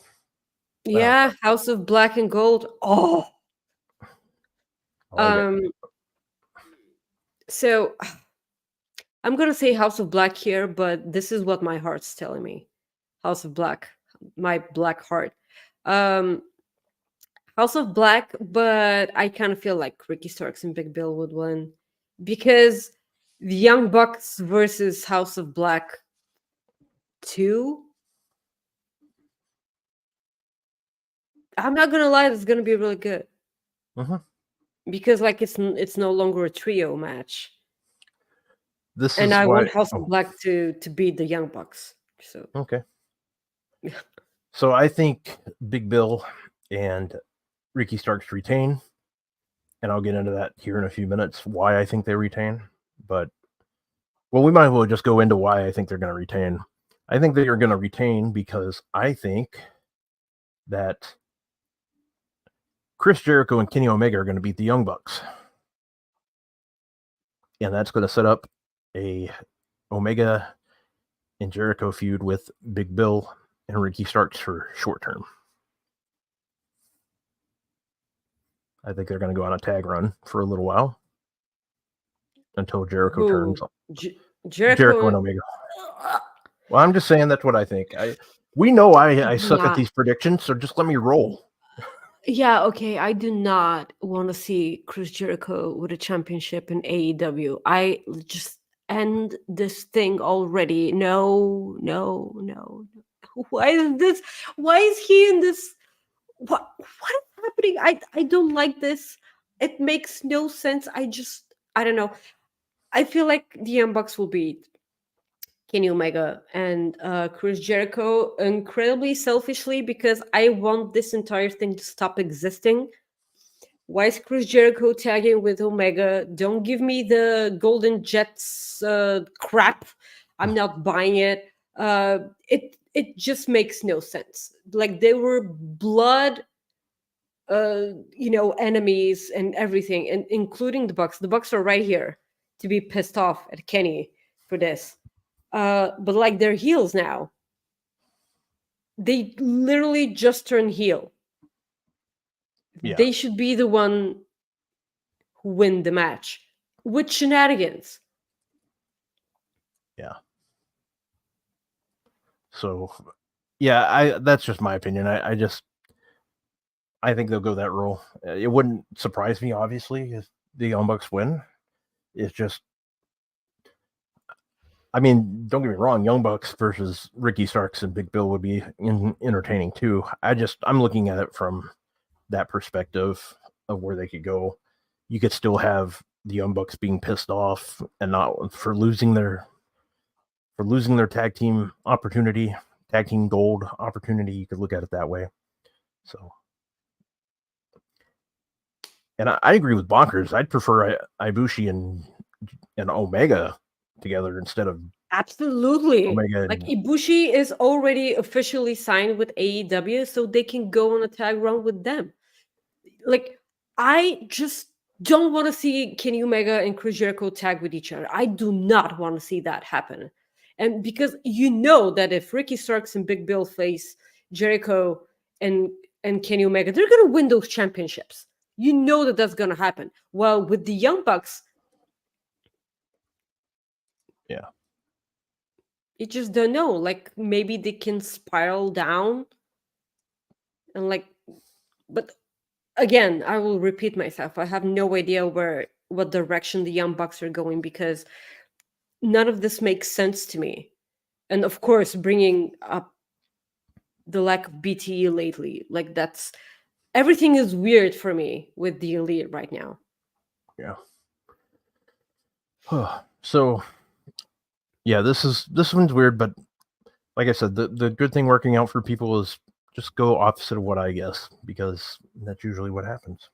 yeah, House of Black and Gold. Oh, I like it. So I'm gonna say House of Black here, but this is what my heart's telling me. House of Black, my black heart. Um, House of Black, but I kind of feel like Ricky Starks and Big Bill would win because the Young Bucks versus House of Black 2. I'm not gonna lie, it's gonna be really good because like it's no longer a trio match, This and is I why. want House of Black to beat the Young Bucks. So Okay. So I think Big Bill and Ricky Starks retain, and I'll get into that here in a few minutes. Why I think they retain, but we might as well just go into why I think they're going to retain. I think they are going to retain because I think that Chris Jericho and Kenny Omega are going to beat the Young Bucks, and that's going to set up a Omega and Jericho feud with Big Bill and Ricky Starks for short term. I think they're going to go on a tag run for a little while until Jericho turns. Jericho and Omega. Well, I'm just saying that's what I think. We know I suck at these predictions, so just let me roll. Yeah, okay. I do not want to see Chris Jericho with a championship in AEW. I just end this thing already. No, no, no. Why is this? Why is he in this? What is happening? I don't like this. It makes no sense. I don't know. I feel like the Young Bucks will beat Kenny Omega and Chris Jericho incredibly selfishly because I want this entire thing to stop existing. Why is Chris Jericho tagging with Omega? Don't give me the Golden Jets crap. I'm not buying it. It just makes no sense. Like they were blood, enemies and everything, and including the Bucks. The Bucks are right here to be pissed off at Kenny for this. But like they're heels now. They literally just turned heel. Yeah. They should be the one who win the match with shenanigans. Yeah. So, yeah, that's just my opinion. I think they'll go that role. It wouldn't surprise me, obviously, if the Young Bucks win. It's just, I mean, don't get me wrong, Young Bucks versus Ricky Starks and Big Bill would be entertaining too. I'm looking at it from that perspective of where they could go. You could still have the Young Bucks being pissed off and not for losing their tag team opportunity, tag team gold opportunity. You could look at it that way. So, and I agree with Bonkers. I'd prefer Ibushi and Omega together instead of Absolutely. Omega. Like Ibushi is already officially signed with AEW, so they can go on a tag run with them. Like, I just don't want to see Kenny Omega and Chris Jericho tag with each other. I do not want to see that happen. And because you know that if Ricky Starks and Big Bill face Jericho and Kenny Omega, they're going to win those championships. You know that that's going to happen. Well, with the Young Bucks, Yeah. you just don't know. Like maybe they can spiral down and like, but again, I will repeat myself. I have no idea what direction the Young Bucks are going because none of this makes sense to me. And of course, bringing up the lack of BTE lately, like that's everything is weird for me with the Elite right now. Yeah. So, yeah, this one's weird, but like I said, the good thing working out for people is just go opposite of what I guess, because that's usually what happens.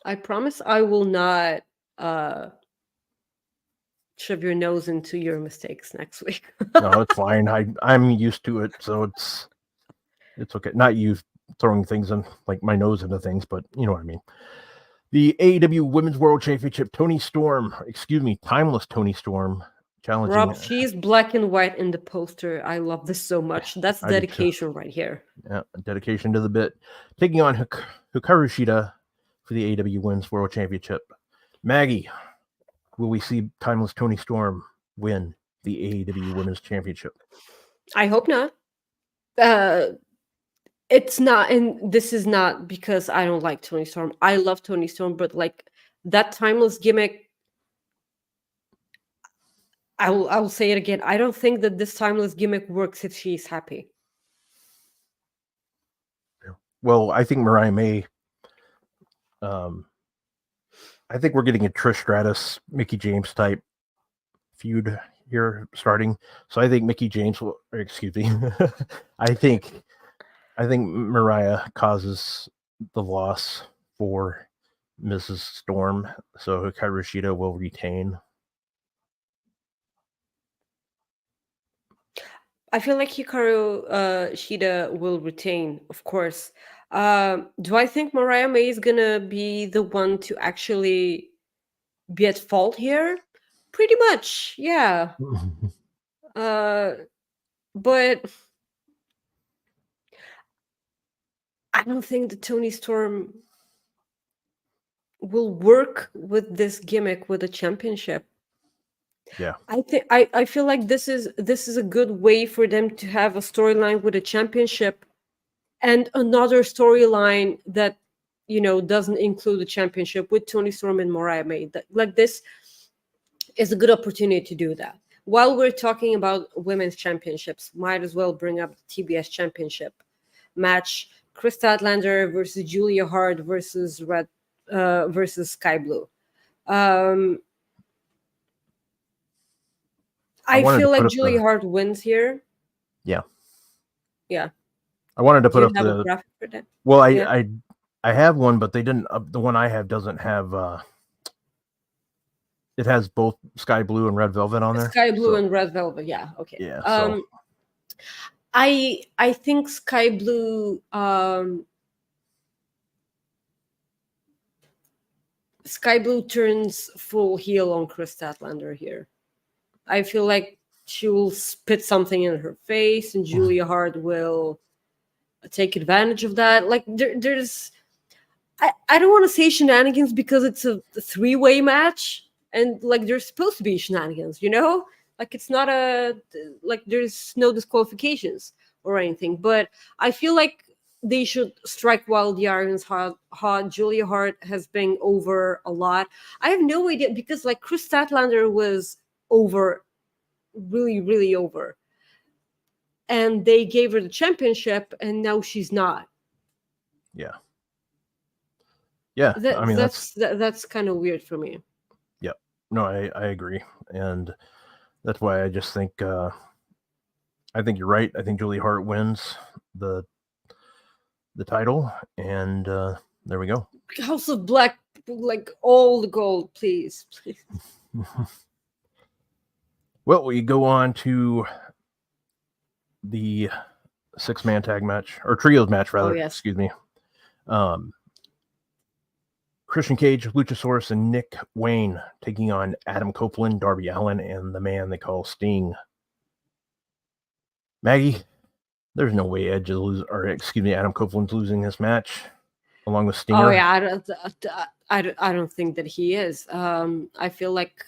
I promise I will not shove your nose into your mistakes next week. No, it's fine. I'm used to it, so it's okay. Not you throwing things in like my nose into things, but you know what I mean. The AEW Women's World Championship, Timeless Tony Storm challenging. Rob, she's black and white in the poster. I love this so much. That's dedication right here. Yeah, dedication to the bit. Taking on Hikaru Shida for the AEW Women's World Championship. Maggie, will we see Timeless Tony Storm win the AEW Women's Championship? I hope not. It's not, and this is not because I don't like Tony Storm. I love Tony Storm, but like that timeless gimmick, I will say it again. I don't think that this timeless gimmick works if she's happy. Well, I think Mariah May. I think we're getting a Trish Stratus, Mickey James type feud here starting. So I think Mickey James will. Excuse me. I think Mariah causes the loss for Mrs. Storm, so Hikaru Shida will retain. I feel like Hikaru Shida will retain, of course. Do I think Mariah May is gonna be the one to actually be at fault here? Pretty much, yeah. But I don't think the Tony Storm will work with this gimmick with a championship. Yeah. I feel like this is a good way for them to have a storyline with a championship and another storyline that doesn't include the championship with Tony Storm and Mariah May. That like this is a good opportunity to do that. While we're talking about women's championships, might as well bring up the TBS championship match: Chris Statlander versus Julia Hart versus Sky Blue. I feel like Julia Hart wins here. Yeah. Yeah. I wanted to Do put you up have a the. graphic for that? Well, Yeah. I have one, but they didn't. The one I have doesn't have. It has both sky blue and red velvet on there. Sky blue So, and red velvet. Yeah. Okay. yeah. So I think sky blue. Sky blue turns full heel on Chris Statlander here. I feel like she will spit something in her face, and Julia Hart will take advantage of that. Like there's, I don't want to say shenanigans because it's a three-way match, and like there's supposed to be shenanigans, you know? Like it's not like there's no disqualifications or anything. But I feel like they should strike while the iron's hot. Julia Hart has been over a lot. I have no idea because like Chris Statlander was over, really, really over. And they gave her the championship, and now she's not. yeah. Yeah. I mean, That's kind of weird for me. Yeah. No, I agree. And that's why I just think, I think you're right. I think Julia Hart wins the title, and there we go. House of Black, like all the gold, please. Well, we go on to the 6-man tag match, or trios match rather. Oh, yes. Excuse me. Christian Cage, Luchasaurus, and Nick Wayne taking on Adam Copeland, Darby Allin, and the man they call Sting. Maggie, there's no way Edge is Adam Copeland's losing this match along with Stinger. Oh yeah, I don't think that he is. I feel like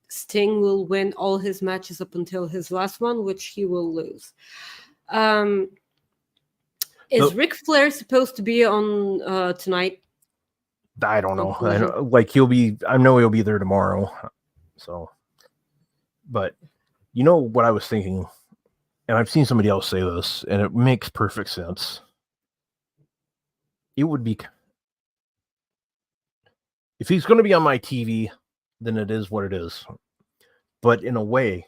Sting will win all his matches up until his last one, which he will lose. Is Ric Flair supposed to be on tonight? I don't know. I know he'll be there tomorrow. So, but you know what I was thinking, and I've seen somebody else say this, and it makes perfect sense. It would be, if he's going to be on my TV, then it is what it is. But in a way,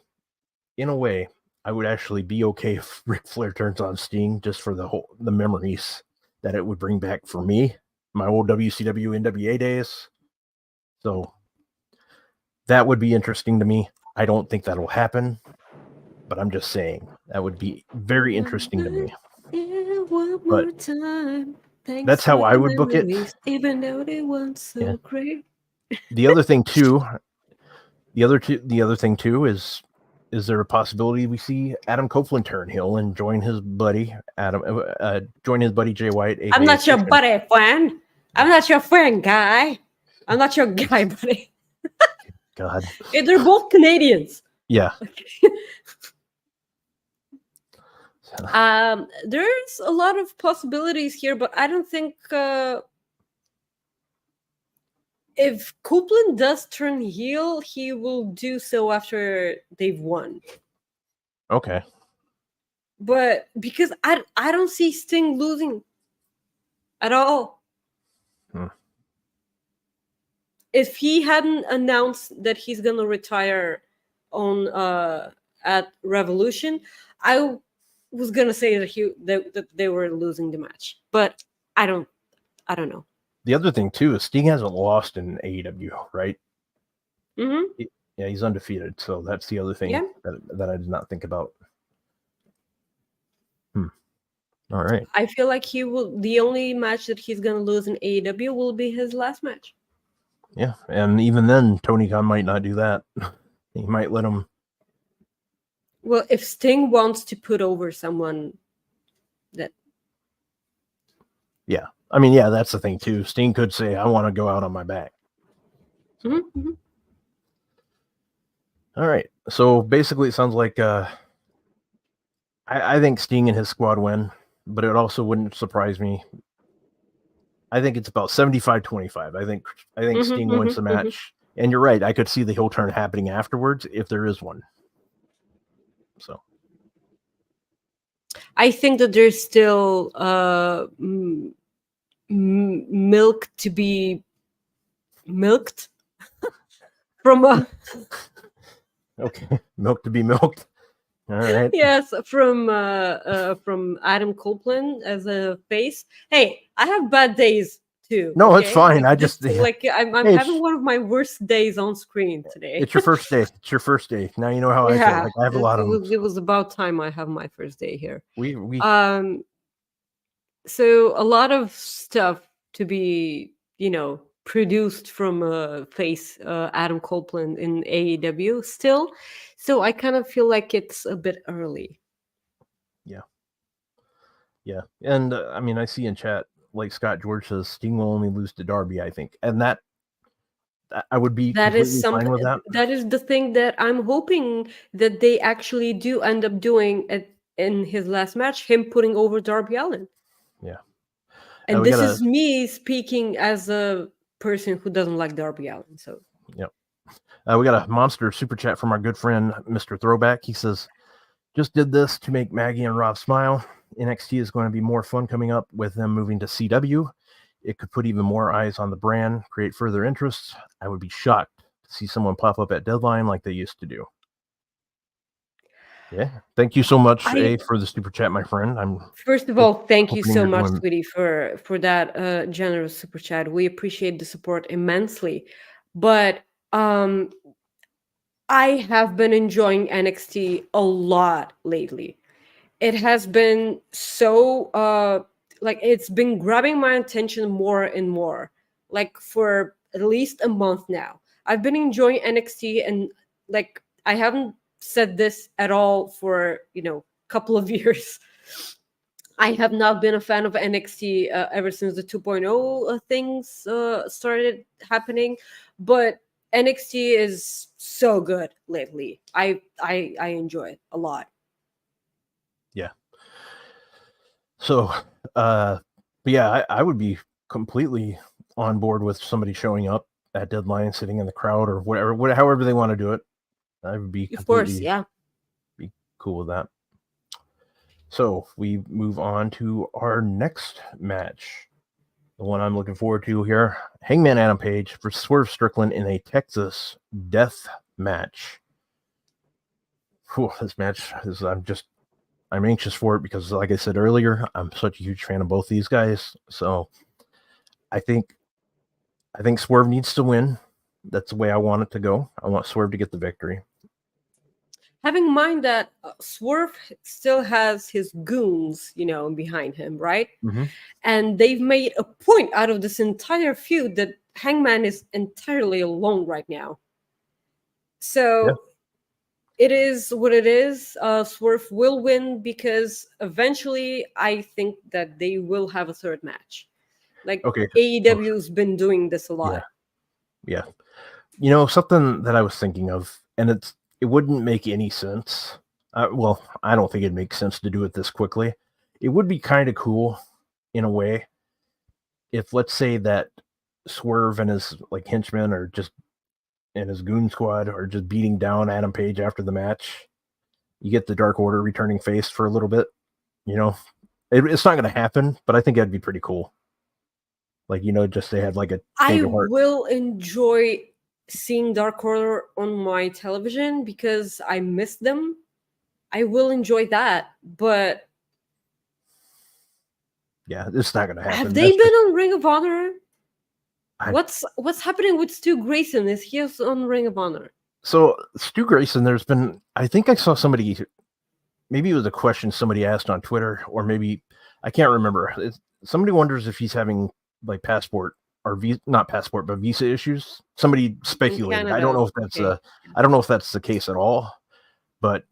I would actually be okay if Ric Flair turns on Sting, just for the memories that it would bring back for me, my old WCW NWA days. So that would be interesting to me. I don't think that'll happen, but I'm just saying that would be very interesting to me. One more time. That's how I would book it. Even though they weren't so great. The other thing too, is there a possibility we see Adam Copeland turn heel and join his buddy Jay White? I'm not your buddy, friend. I'm not your friend, guy. I'm not your guy, buddy. God. They're both Canadians. Yeah. There's a lot of possibilities here, but I don't think if Copeland does turn heel, he will do so after they've won. Okay. But because I don't see Sting losing at all. If he hadn't announced that he's gonna retire on at Revolution, I was gonna say that they were losing the match, but I don't know. The other thing too is Sting hasn't lost in AEW, right? Mm-hmm. Yeah, he's undefeated, so that's the other thing that I did not think about. All right. I feel like he will. The only match that he's gonna lose in AEW will be his last match. Yeah, and even then, Tony Khan might not do that. He might let him. Well, if Sting wants to put over someone, that. Yeah, I mean, yeah, that's the thing too. Sting could say, "I want to go out on my back." Mm-hmm. Mm-hmm. All right, so basically, it sounds like I think Sting and his squad win, but it also wouldn't surprise me. I think it's about 75-25. I think Sting wins the match. And you're right. I could see the heel turn happening afterwards if there is one. So I think that there's still milk to be milked from a okay, milk to be milked. All right. Yes, from Adam Copeland as a face. Hey, I have bad days too. No, it's Okay, fine. like I just just hey, like I'm having one of my worst days on screen today. it's your first day. It's your first day. Now you know how I feel. Yeah, Like I have a lot of them. it was about time I have my first day here. We Um, so a lot of stuff to be, produced from face Adam Copeland in AEW still. So I kind of feel like it's a bit early. yeah. Yeah. And I mean, I see in chat like Scott George says Sting will only lose to Darby, I think. And that I would be That is completely fine something. with that. That is the thing that I'm hoping that they actually do end up doing in his last match. Him putting over Darby Allin. Yeah. And We this got a is me speaking as a person who doesn't like Darby Allin. So yep. We got a monster super chat from our good friend Mr. Throwback. He says, "Just did this to make Maggie and Rob smile. NXT is going to be more fun coming up with them moving to CW. It could put even more eyes on the brand, create further interest. I would be shocked to see someone pop up at Deadline like they used to do." Yeah. Thank you so much, I for the super chat, my friend. I'm First of all, thank you hoping so you're much, doing sweetie, for that generous super chat. We appreciate the support immensely. But I have been enjoying NXT a lot lately. It has been so like it's been grabbing my attention more and more. Like for at least a month now. I've been enjoying NXT, and like I haven't said this at all for, couple of years. I have not been a fan of NXT ever since the 2.0 things started happening, but NXT is so good lately. I enjoy it a lot. yeah. So but yeah, I would be completely on board with somebody showing up at Deadline, sitting in the crowd or whatever, however they want to do it. I would be Of course, completely yeah. be cool with that. So we move on to our next match. The one I'm looking forward to here. Hangman Adam Page for Swerve Strickland in a Texas death match. Whew, this match is I'm anxious for it because like I said earlier, I'm such a huge fan of both these guys. So I think Swerve needs to win. That's the way I want it to go. I want Swerve to get the victory. Having in mind that Swerve still has his goons, behind him, right? Mm-hmm. And they've made a point out of this entire feud that Hangman is entirely alone right now. So it is what it is. Swerve will win because eventually I think that they will have a third match. Like Okay. AEW's been doing this a lot. Yeah. Something that I was thinking of, and it wouldn't make any sense. Well, I don't think it makes sense to do it this quickly. It would be kind of cool in a way if, let's say, that Swerve and his henchmen are just and his goon squad are just beating down Adam Page after the match. You get the Dark Order returning face for a little bit. It's not going to happen, but I think that'd be pretty cool. Just they had like a change I of heart. will enjoy seeing Dark Order on my television because I miss them. I will enjoy that, but Yeah, it's not going to happen. have they been on Ring of Honor? I- What's happening with Stu Grayson? Is he on Ring of Honor? So Stu Grayson, I think I saw somebody, maybe it was a question somebody asked on Twitter, or maybe I can't remember. Somebody wonders if he's having like passport or not passport, but visa issues. Somebody speculated. I don't know if that's I don't know if that's the case at all, but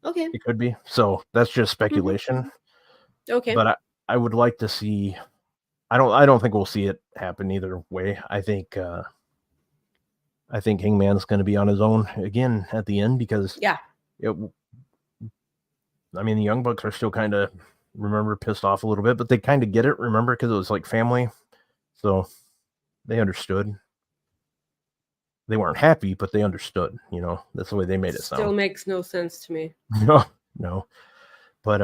okay, it could be. So that's just speculation. Mm-hmm. Okay, but I would like to see. I don't think we'll see it happen either way. I think Hangman's going to be on his own again at the end because I mean, the Young Bucks are still kind of pissed off a little bit, but they kind of get it, because it was like family. So they understood. They weren't happy, but they understood, that's the way they made it sound. Still makes no sense to me. No. But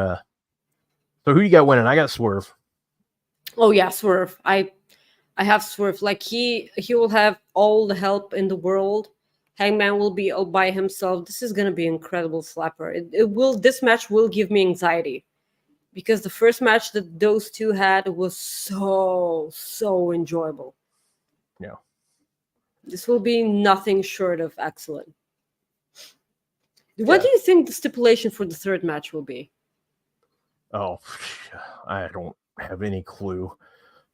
so who you got winning? I got Swerve. Oh yeah, Swerve. I have Swerve. Like he will have all the help in the world. Hangman will be all by himself. This is gonna be an incredible slapper. It will. This match will give me anxiety because the first match that those two had was so enjoyable. Yeah. This will be nothing short of excellent. What Yeah. do you think the stipulation for the third match will be? Oh, I don't have any clue.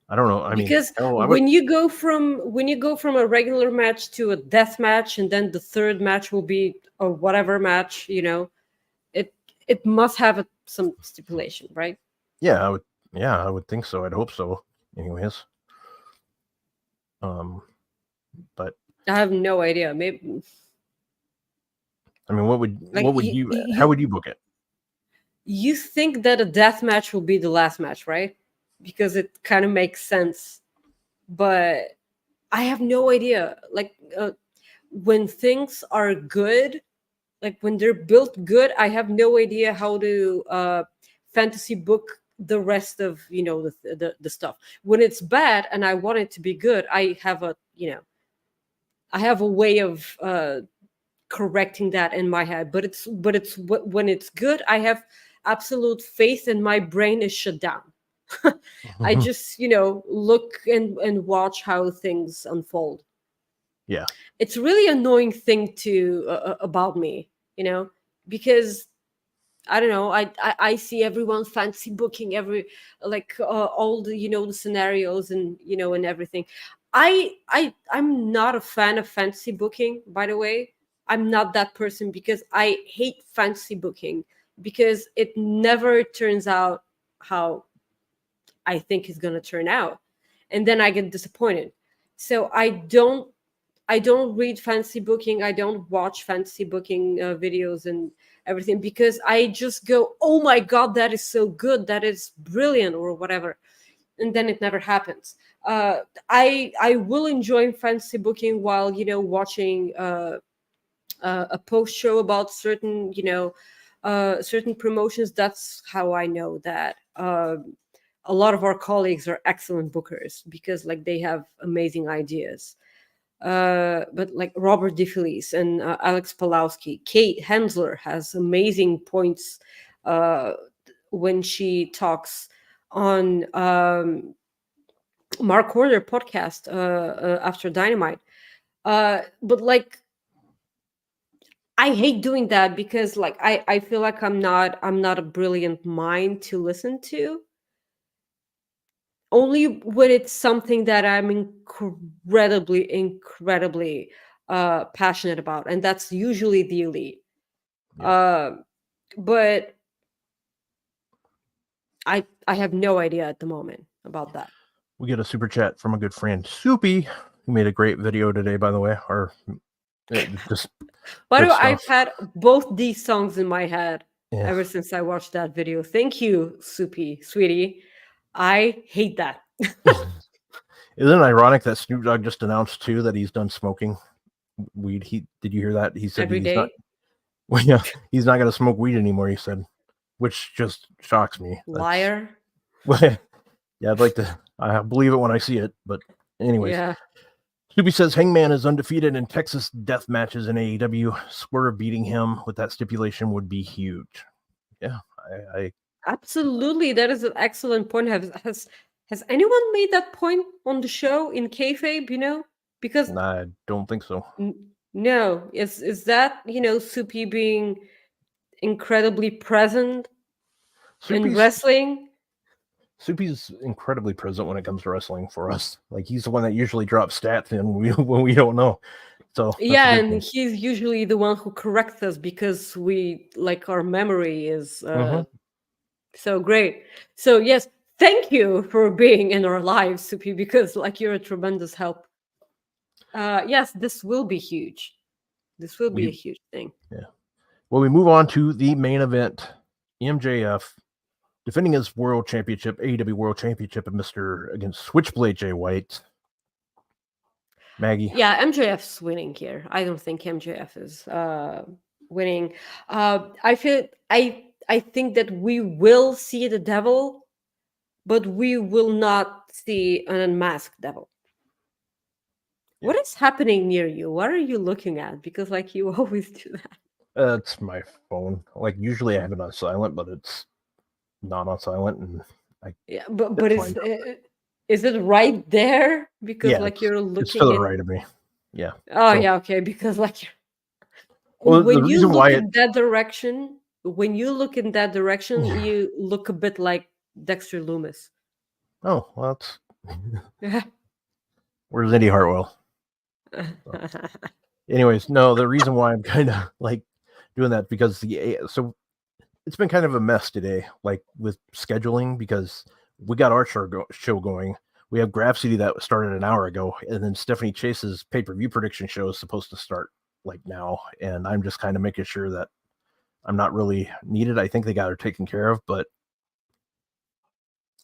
I don't know. I mean, Because hell, I would. when you go from a regular match to a death match, and then the third match will be a whatever match, it it must have some stipulation, right? Yeah, I would. Yeah, I would think so. I'd hope so. Anyways, um, but I have no idea. Maybe I mean, what would like you? How would you book it? you think that a death match will be the last match, right? Because it kind of makes sense, but I have no idea. Like when things are good, like when they're built good, I have no idea how to fantasy book the rest of the stuff. When it's bad and I want it to be good, I have a way of correcting that in my head. When it's good, I have absolute faith, and my brain is shut down. I just look and watch how things unfold. Yeah. It's really annoying thing to about me, because I don't know. I see everyone fancy booking every like all the scenarios and everything. I'm not a fan of fancy booking. By the way, I'm not that person because I hate fancy booking because it never turns out how I think it's gonna turn out, and then I get disappointed. So I don't read fancy booking. I don't watch fancy booking videos and everything because I just go, "Oh my god, that is so good, that is brilliant," or whatever, and then it never happens. I will enjoy fancy booking while watching a post show about certain promotions. That's how I know that a lot of our colleagues are excellent bookers because like they have amazing ideas. But like Robert DeFelice and Alex Pawlowski, Kate Hensler has amazing points when she talks on Mark Horner podcast after Dynamite. But like I hate doing that because like I feel like I'm not a brilliant mind to listen to. Only when it's something that I'm incredibly passionate about, and that's usually the elite. Yeah. Uh, but I have no idea at the moment about that. We get a super chat from a good friend, Soupy, who made a great video today, by the way. Or just By the good way, stuff. I've had both these songs in my head Yeah. ever since I watched that video. Thank you, Soupy, sweetie. I hate that. Isn't it ironic that Snoop Dogg just announced too that he's done smoking weed? Did you hear that? He said Every he's not. day. Well, yeah, he's not going to smoke weed anymore. He said, which just shocks me. Liar. Well, yeah, I'd like to. I believe it when I see it. But anyways, Yeah. Snoopy says Hangman is undefeated in Texas death matches in AEW. Swerve beating him with that stipulation would be huge. Yeah, I Absolutely, that is an excellent point. Has anyone made that point on the show in kayfabe? Because I don't think so. no, is that Supi being incredibly present in Soupy's wrestling? Soupy's incredibly present when it comes to wrestling for us. Like he's the one that usually drops stats in when we don't know. So that's a Yeah, good and thing. he's usually the one who corrects us because we like our memory is so great. So yes, thank you for being in our lives, Supi, because like you're a tremendous help. Yes, this will be huge. This will be a We huge thing. yeah. Well, we move on to the main event. MJF defending his world championship, AEW World Championship, and Mr. against Switchblade Jay White. Maggie. Yeah, MJF's winning here. I don't think MJF is winning. I think that we will see the devil, but we will not see an unmasked devil. What is happening near you? What are you looking at? Because like you always do that. It's my phone. Like usually I have it on silent, but it's not on silent, and Yeah, but it's lined up. is it right there? Because Yeah, like you're it's to looking the in. right of me. Yeah. Oh So yeah, okay. Because like well, the when you reason look why it in that direction, you look a bit like Dexter Loomis. oh well, it's where's Eddie Hartwell? So, anyways, no, the reason why I'm kind of like doing that because so it's been kind of a mess today, like with scheduling because we got our show going. We have Graph City that started an hour ago, and then Stephanie Chase's pay-per-view prediction show is supposed to start like now, and I'm just kind of making sure that I'm not really needed. I think they got her taken care of, but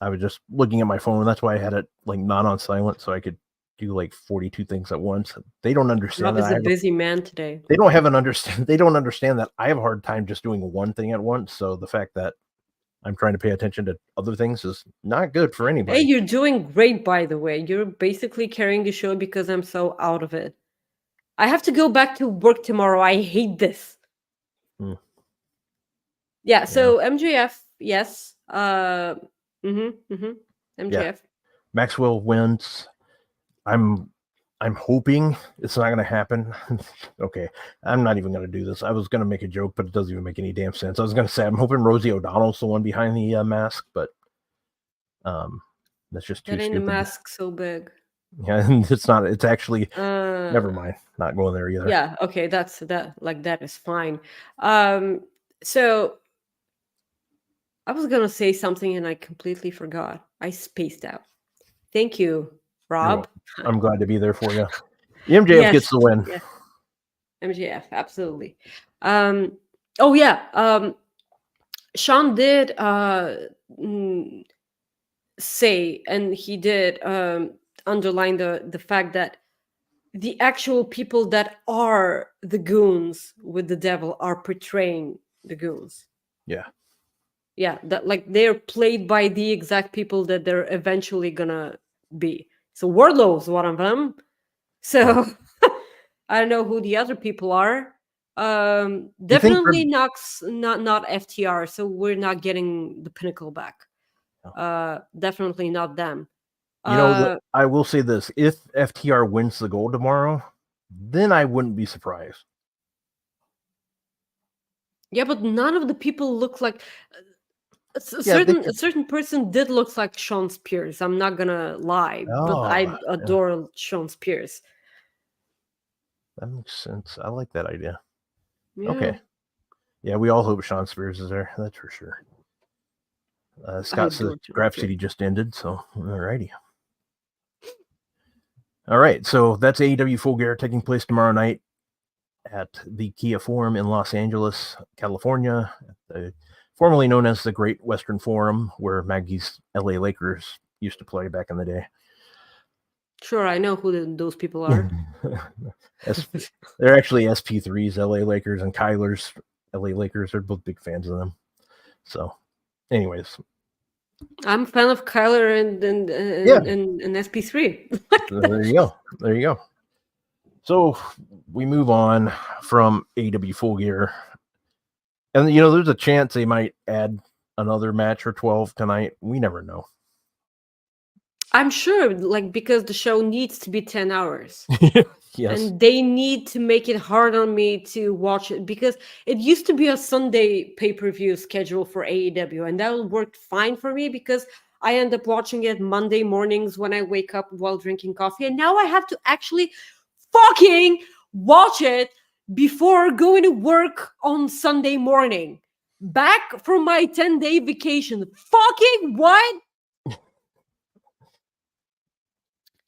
I was just looking at my phone, and that's why I had it like not on silent, so I could do like 42 things at once. They don't understand Rob that is a busy man today. they don't have an understand. They don't understand that I have a hard time just doing one thing at once. So the fact that I'm trying to pay attention to other things is not good for Hey, anybody. you're doing great, by the way. You're basically carrying the show because I'm so out of it. I have to go back to work tomorrow. I hate this. Hmm. Yeah, Yeah. so MJF, yes. MJF. Maxwell wins. I'm hoping it's not going to happen. Okay, I'm not even going to do this. I was going to make a joke, but it doesn't even make any damn sense. I was going to say I'm hoping Rosie O'Donnell's the one behind the mask, but that's just too That ain't a stupid. mask so big. Yeah, and it's not. It's actually never mind. Not going there either. Yeah, okay, that is fine. So I was gonna say something and I completely forgot. I spaced out. Thank you, Rob. I'm glad to be there for you. MJF Yes, gets the win. yes, MJF, absolutely. Oh yeah, Sean did say, and he did underline the fact that the actual people that are the goons with the devil are portraying the goons. Yeah, that like they're played by the exact people that they're eventually gonna be. So Wardlow's one of them. So I don't know who the other people are. You think Definitely not FTR. So we're not getting the Pinnacle back. Definitely not them. I will say this: if FTR wins the gold tomorrow, then I wouldn't be surprised. Yeah, but none of the people look like a Yeah, certain person did look like Sean Spears. I'm not gonna lie, but I adore Sean Spears. That makes sense. I like that idea. Yeah. Okay. Yeah, we all hope Sean Spears is there. That's for sure. Scott says Graph City just ended, so alrighty. All right, so that's AEW Full Gear taking place tomorrow night at the Kia Forum in Los Angeles, California, formerly known as the Great Western Forum, where Maggie's LA Lakers used to play back in the day. Sure, I know who those people are. They're actually SP3's LA Lakers and Kyler's LA Lakers. They're both big fans of them. So, anyways. I'm a fan of Kyler and SP3. There you go. There you go. So we move on from AEW Full Gear. And, there's a chance they might add another match or 12 tonight. We never know. I'm sure, because the show needs to be 10 hours. Yes. And they need to make it hard on me to watch it because it used to be a Sunday pay-per-view schedule for AEW, and that worked fine for me because I end up watching it Monday mornings when I wake up while drinking coffee, and now I have to actually fucking watch it before going to work on Sunday morning. Back from my 10-day vacation. Fucking what?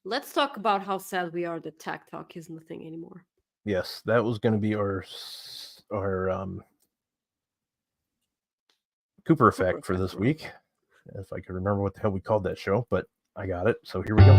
Let's talk about how sad we are that Tag Talk isn't a thing anymore. Yes, that was going to be our Cooper effect for this week. If I could remember what the hell we called that show, but I got it. So here we go.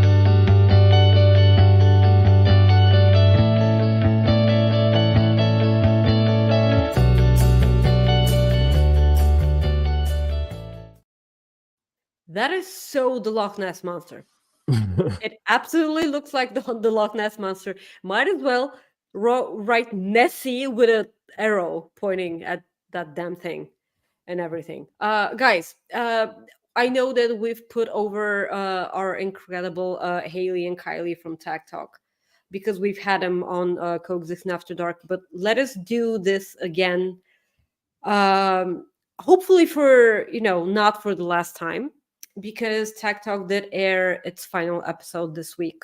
That is so the Loch Ness Monster. It absolutely looks like the Loch Ness monster. Might as well write Nessie with an arrow pointing at that damn thing and everything. Guys, I know that we've put over our incredible Haley and Kylie from Tag Talk because we've had them on Coexisting After Dark, but let us do this again. Um, Hopefully for, not for the last time, because Tag Talk did air its final episode this week.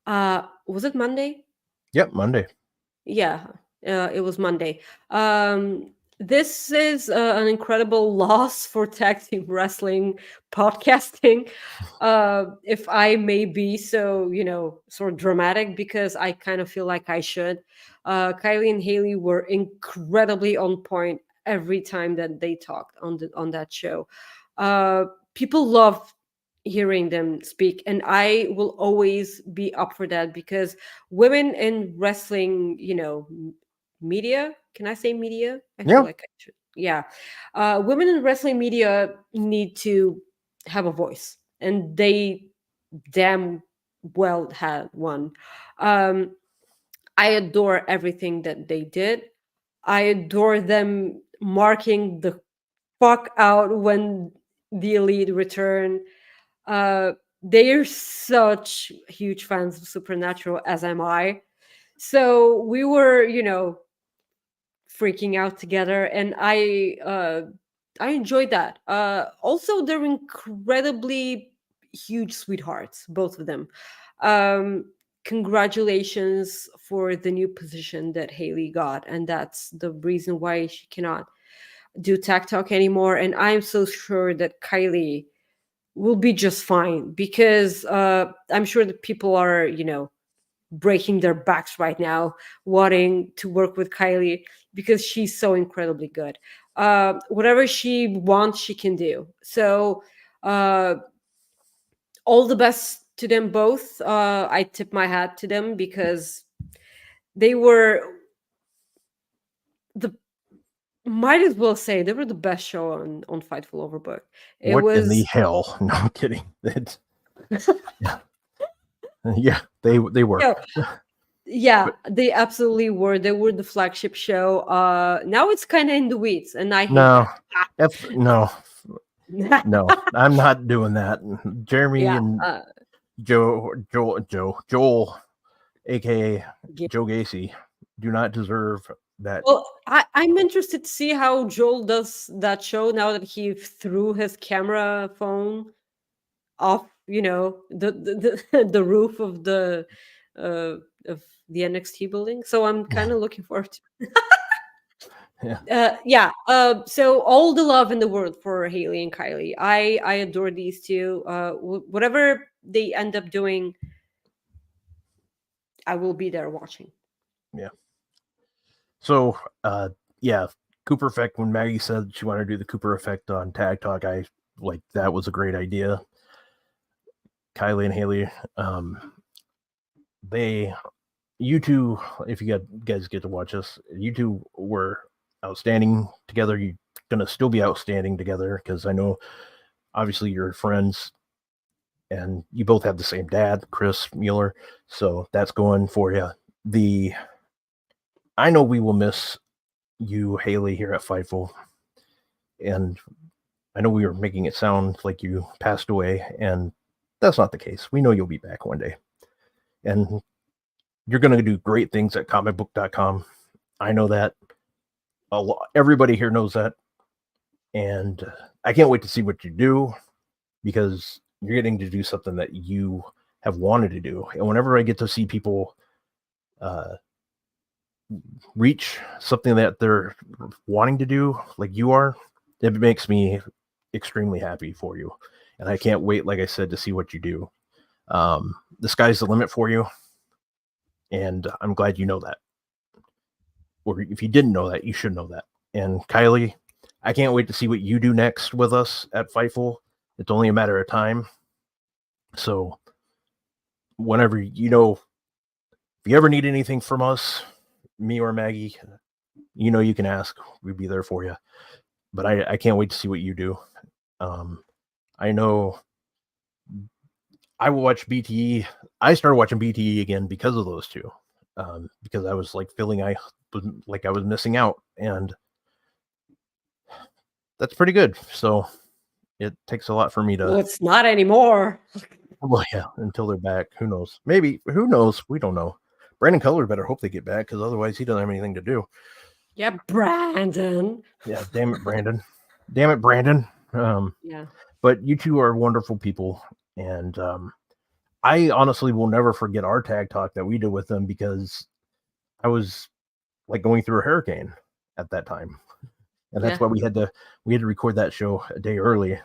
Was it Monday? Yep, Monday. Yeah, it was Monday. This is an incredible loss for tag team wrestling podcasting. If I may be so, sort of dramatic, because I kind of feel like I should. Kylie and Haley were incredibly on point every time that they talked on that show. People love hearing them speak, and I will always be up for that, because women in wrestling, media, can I say media? I feel Yeah. like I should. Yeah. Women in wrestling media need to have a voice, and they damn well had one. um I adore everything that they did. I adore them marking the fuck out when the elite return. uh, they're such huge fans of Supernatural, as am I. So we were, freaking out together, and I enjoyed that. Also, they're incredibly huge sweethearts, both of them. Um, Congratulations for the new position that Haley got, and that's the reason why she cannot do Tech Talk anymore. And I'm so sure that Kylie will be just fine, because I'm sure that people are, breaking their backs right now wanting to work with Kylie, because she's so incredibly good. Whatever she wants, she can do. So, uh, all the best to them both. I tip my hat to them, because they were the might as well say they were the best show on Fightful Overbooked. It What in the was hell? No, I'm kidding. Yeah, yeah, they were. yeah, yeah, But they absolutely were. They were the flagship show. Now it's kind of in the weeds, and I hate no, that. no, no. I'm not doing that. Jeremy Yeah. and Joel, aka Yeah. Joe Gacy, do not deserve that. Well, I'm interested to see how Joel does that show now that he threw his camera phone off, the roof uh, of the NXT building. So I'm kind of looking forward to. Yeah, Yeah. So all the love in the world for Haley and Kylie. I adore these two. Whatever they end up doing, I will be there watching. yeah. So, yeah, Cooper effect. When Maggie said she wanted to do the Cooper effect on Tag Talk, I like that was a great idea. Kylie and Haley, they, you two, if you guys get to watch this, you two were outstanding together. You're gonna still be outstanding together, because I know obviously you're friends and you both have the same dad, Chris Mueller. So that's going for you. I know we will miss you, Haley, here at Fightful, and I know we were making it sound like you passed away, and that's not the case. We know you'll be back one day, and you're going to do great things at comicbook.com. I know that. Everybody here knows that, and I can't wait to see what you do, because you're getting to do something that you have wanted to do. And whenever I get to see people reach something that they're wanting to do, like you are, it makes me extremely happy for you. And I can't wait, like I said, to see what you do. The sky's the limit for you. And I'm glad you know that. Or if you didn't know that, you should know that. And Kylie, I can't wait to see what you do next with us at Fightful. It's only a matter of time. So whenever, if you ever need anything from us, me or Maggie, you can ask. We'd be there for you. But I can't wait to see what you do. I know I will watch BTE. I started watching BTE again because of those two, because I was like feeling I was missing out, and that's pretty good. So it takes a lot for me Well, to. it's not anymore. Well, yeah, until they're back. Who knows? Maybe. Who knows? We don't know. Brandon Cutler better hope they get back, because otherwise he doesn't have anything to do. Yeah, Brandon. Yeah, damn it, Brandon. Damn it, Brandon. Yeah. But you two are wonderful people, and I honestly will never forget our tag talk that we did with them, because I was like going through a hurricane at that time, and that's Yeah. why we had to record that show a day early,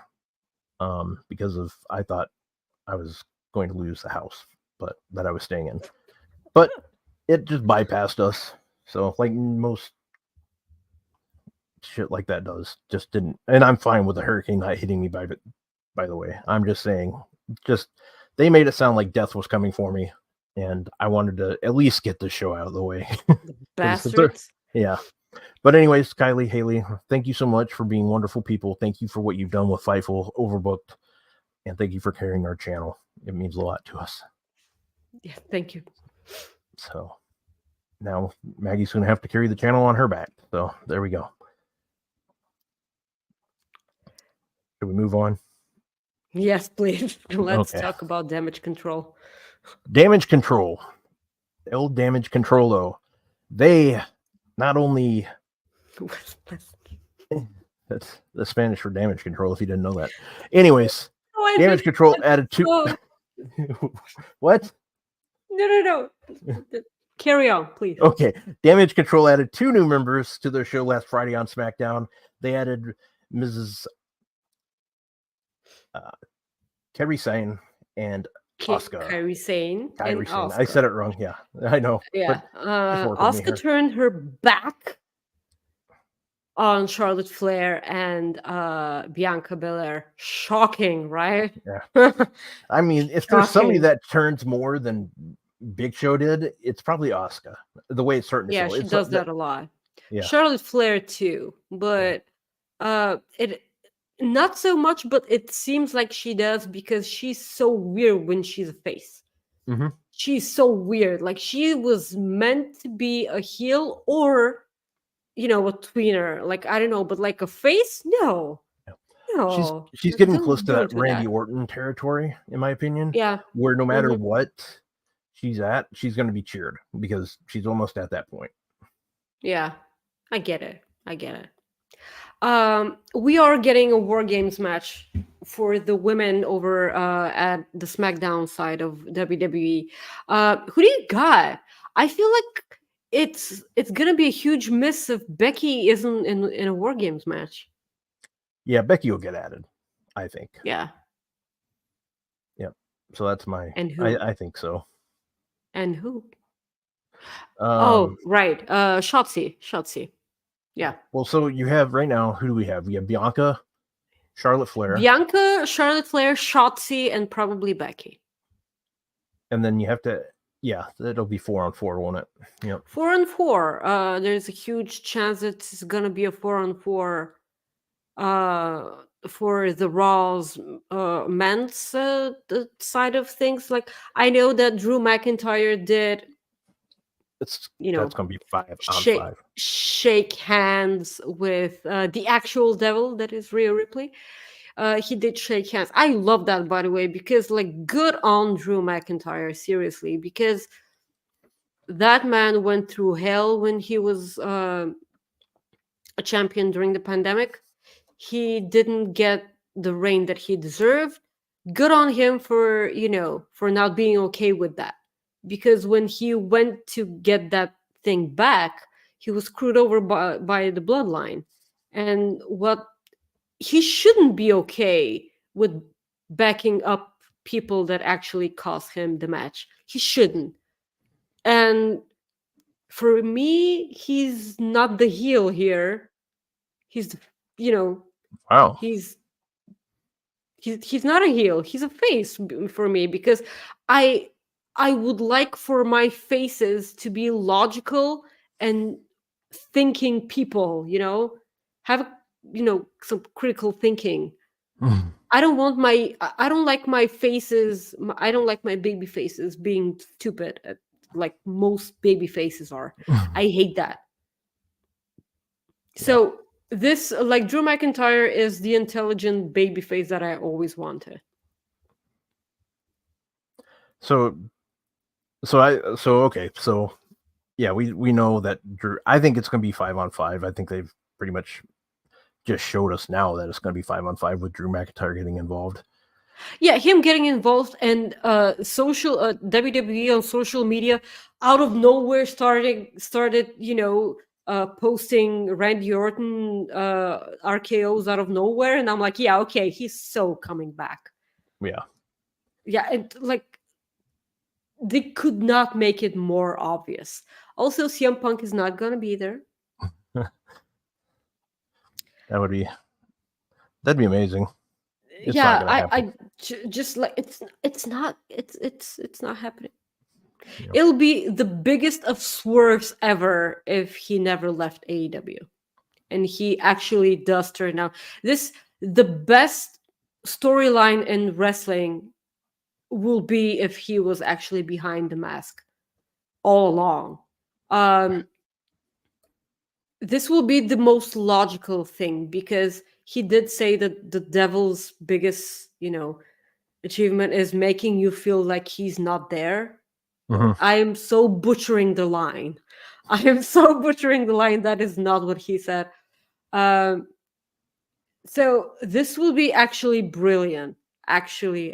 because of I thought I was going to lose the house, but that I was staying in, but it just bypassed us. So like most shit like that does, just didn't. And I'm fine with the hurricane not hitting me. By the way, I'm just saying, just they made it sound like death was coming for me, and I wanted to at least get this show out of the way. Bastards. Yeah. But anyways, Kylie, Haley, thank you so much for being wonderful people. Thank you for what you've done with Fightful, Overbooked, and thank you for carrying our channel. It means a lot to us. Yeah, thank you. So now Maggie's going to have to carry the channel on her back. So there we go. Should we move on? Yes, please. Let's Okay. talk about damage control. Damage control. El Damage Control, though. They not only. That's the Spanish for damage control, if you didn't know that. Anyways, damage control added two. What? No. Carry on, please. Okay. Damage Control added 2 new members to their show last Friday on SmackDown. They added Mrs. Kairi Sane and Asuka. Kairi Sane and Asuka. I said it wrong. Yeah, I know. Yeah. Asuka turned her back on Charlotte Flair and Bianca Belair. Shocking, right? Yeah. I mean, if there's somebody that turns more than Big Show did, it's probably Asuka. The way it's starting to feel. She does that a lot. Yeah. Charlotte Flair too, but it not so much, but it seems like she does because she's so weird when she's a face. Mm-hmm. She's so weird. Like she was meant to be a heel or a tweener. Like I don't know, but like a face? No. No. She's getting close to that Randy Orton territory, in my opinion. Yeah. Where no matter what she's at, she's going to be cheered because she's almost at that point. Yeah. I get it. We are getting a War Games match for the women over at the SmackDown side of WWE. Who do you got? I feel like it's gonna be a huge miss if Becky isn't in a War Games match. Yeah, Becky will get added, I think. Yeah. Yep. So that's my. And who? I think so. And who? Right. Shotzi. Yeah. Well, so you have right now, who do we have? We have Bianca, Charlotte Flair. Charlotte Flair, Shotzi, and probably Becky. And then you have to, it'll be 4-on-4, won't it? Yep. 4-on-4. There's a huge chance it's going to be a 4-on-4 for the Raw's men's side of things. Like, I know that Drew McIntyre did... that's going to be 5-on-5. Shake hands with the actual devil, that is Rhea Ripley. He did shake hands. I love that, by the way, because like good on Drew McIntyre, seriously, because that man went through hell when he was a champion during the pandemic. He didn't get the reign that he deserved. Good on him for not being okay with that. Because when he went to get that thing back, he was screwed over by the bloodline. And he shouldn't be okay with backing up people that actually cost him the match. He shouldn't. And for me, he's not the heel here. He's, wow. He's not a heel. He's a face for me because I would like for my faces to be logical and thinking people, have, some critical thinking. I don't want I don't like my faces. I don't like my baby faces being stupid, like most baby faces are. I hate that. Yeah. So this, like Drew McIntyre, is the intelligent baby face that I always wanted. So okay. So yeah, we know that Drew. I think it's going to be 5-on-5. I think they've pretty much just showed us now that it's going to be 5-on-5 with Drew McIntyre getting involved. Yeah, him getting involved and social WWE on social media out of nowhere started posting Randy Orton RKO's out of nowhere, and I'm like, yeah, okay, he's so coming back. Yeah. Yeah, and like they could not make it more obvious. Also, CM Punk is not gonna be there. That'd be amazing. It's not Yeah, going to happen. just like it's not happening. You know? It'll be the biggest of swerves ever if he never left AEW and he actually does turn out. The best storyline in wrestling will be if he was actually behind the mask all along. Um, this will be the most logical thing because he did say that the devil's biggest, achievement is making you feel like he's not there. Mhm. I am so butchering the line. I am so butchering the line. That is not what he said. Um, so this will be actually brilliant. Actually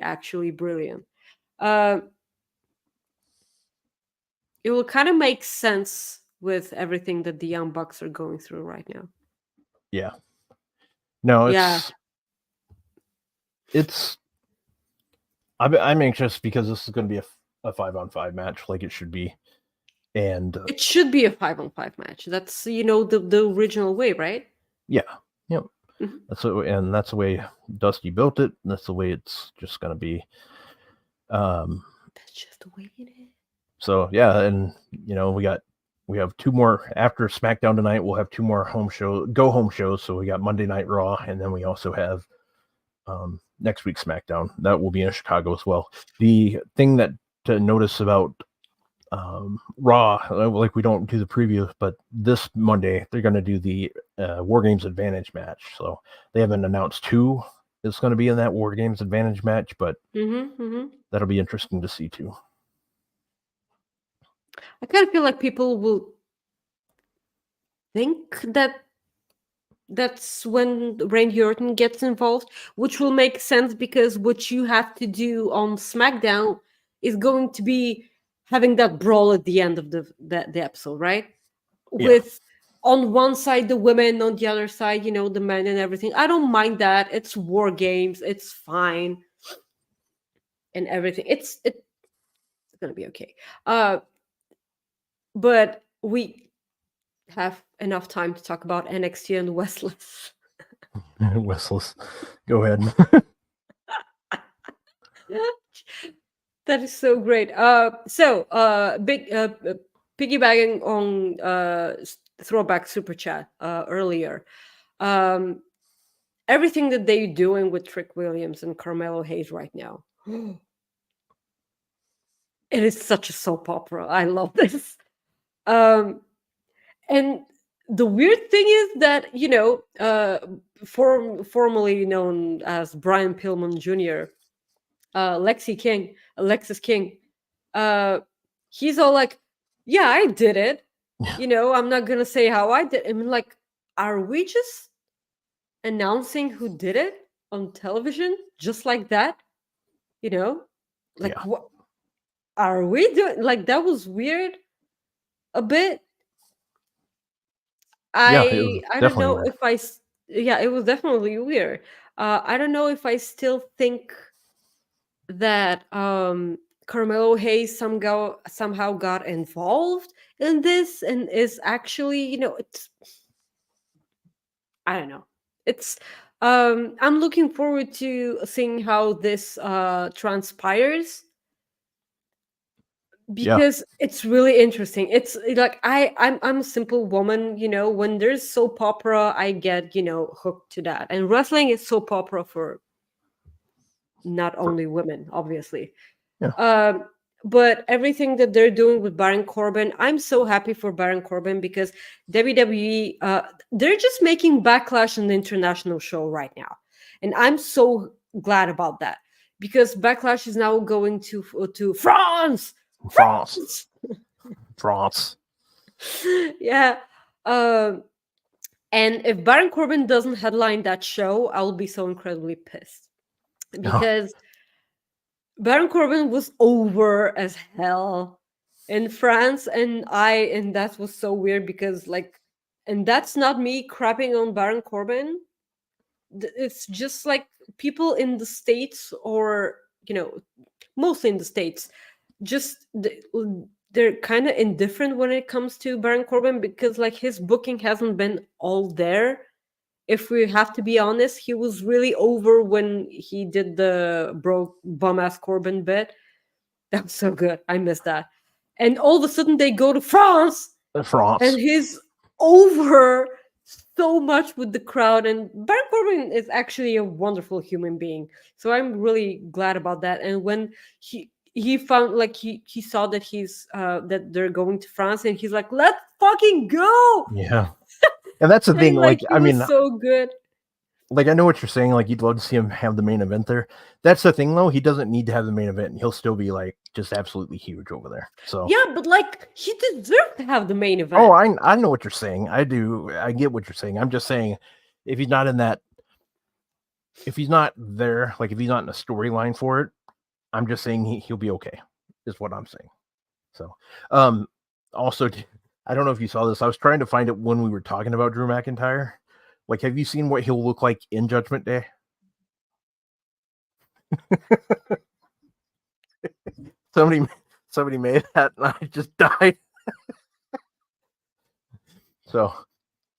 brilliant. Uh, it will kind of make sense with everything that the Young Bucks are going through right now. Yeah. No, Yeah, it's. I'm anxious because this is going to be a 5-on-5 match, like it should be, and it should be a 5-on-5 match. That's the original way, right? yeah, yeah. Mhm. That's the way Dusty built it. That's the way it's just going to be. That's just the way it is. So yeah, and we have two more after SmackDown tonight. We'll have two more go home shows. So we got Monday Night Raw, and then we also have next week's SmackDown. That will be in Chicago as well. The thing that to notice about Raw, like we don't do the preview, but this Monday they're going to do the War Games Advantage match. So they haven't announced who is going to be in that War Games Advantage match, but that'll be interesting to see too. I kind of feel like people will think that that's when Randy Orton gets involved, which will make sense because what you have to do on SmackDown is going to be having that brawl at the end of the episode, right? Yeah. With on one side the women, on the other side, the men and everything. I don't mind that. It's War Games. It's fine and everything. It's gonna be okay. But we have enough time to talk about NXT and Westless. Westless. Go ahead. That is so great. Big piggybacking on throwback super chat earlier. Everything that they're doing with Trick Williams and Carmelo Hayes right now. It is such a soap opera. I love this. And the weird thing is that formerly known as Brian Pillman Jr., Alexis King, he's all like, "Yeah, I did it. I'm not gonna say how I did." I mean, like, are we just announcing who did it on television just like that? Like, Yeah. what are we doing? Like, that was weird a bit. Yeah, it was I don't definitely know weird. if yeah, it was definitely weird. I don't know if I still think that Carmelo Hayes somehow got involved in this and is actually, it's I don't know. It's I'm looking forward to seeing how this transpires Yeah. because it's really interesting. It's like I'm a simple woman, when there's soap opera, I get, hooked to that. And wrestling is soap opera for not only women, obviously. Yeah. But everything that they're doing with Baron Corbin, I'm so happy for Baron Corbin because WWE, they're just making Backlash an international show right now, and I'm so glad about that because Backlash is now going to France. France. France. Yeah. Um, and if Baron Corbin doesn't headline that show, I'll be so incredibly pissed because Baron Corbin was over as hell in France, and that was so weird because and that's not me crapping on Baron Corbin. It's just like people in the States, or mostly in the States, just they're kind of indifferent when it comes to Baron Corbin because like his booking hasn't been all there. If we have to be honest, he was really over when he did the broke bum ass Corbin bit. That was so good. I missed that. And all of a sudden they go to France France. and he's over so much with the crowd. And Baron Corbin is actually a wonderful human being. So I'm really glad about that. And when he found like he saw that that they're going to France and he's like, let's fucking go. Yeah. And that's the thing, like he was so good. Like, I know what you're saying. Like, you'd love to see him have the main event there. That's the thing, though. He doesn't need to have the main event. He'll still be, like, just absolutely huge over there. So yeah, but, like, he deserved to have the main event. Oh, I know what you're saying. I do. I get what you're saying. I'm just saying, if he's not in that, if he's not there, like, if he's not in a storyline for it, I'm just saying he'll be okay, is what I'm saying. So, also, I don't know if you saw this. I was trying to find it when we were talking about Drew McIntyre. Like, have you seen what he'll look like in Judgment Day? somebody made that, and I just died. So,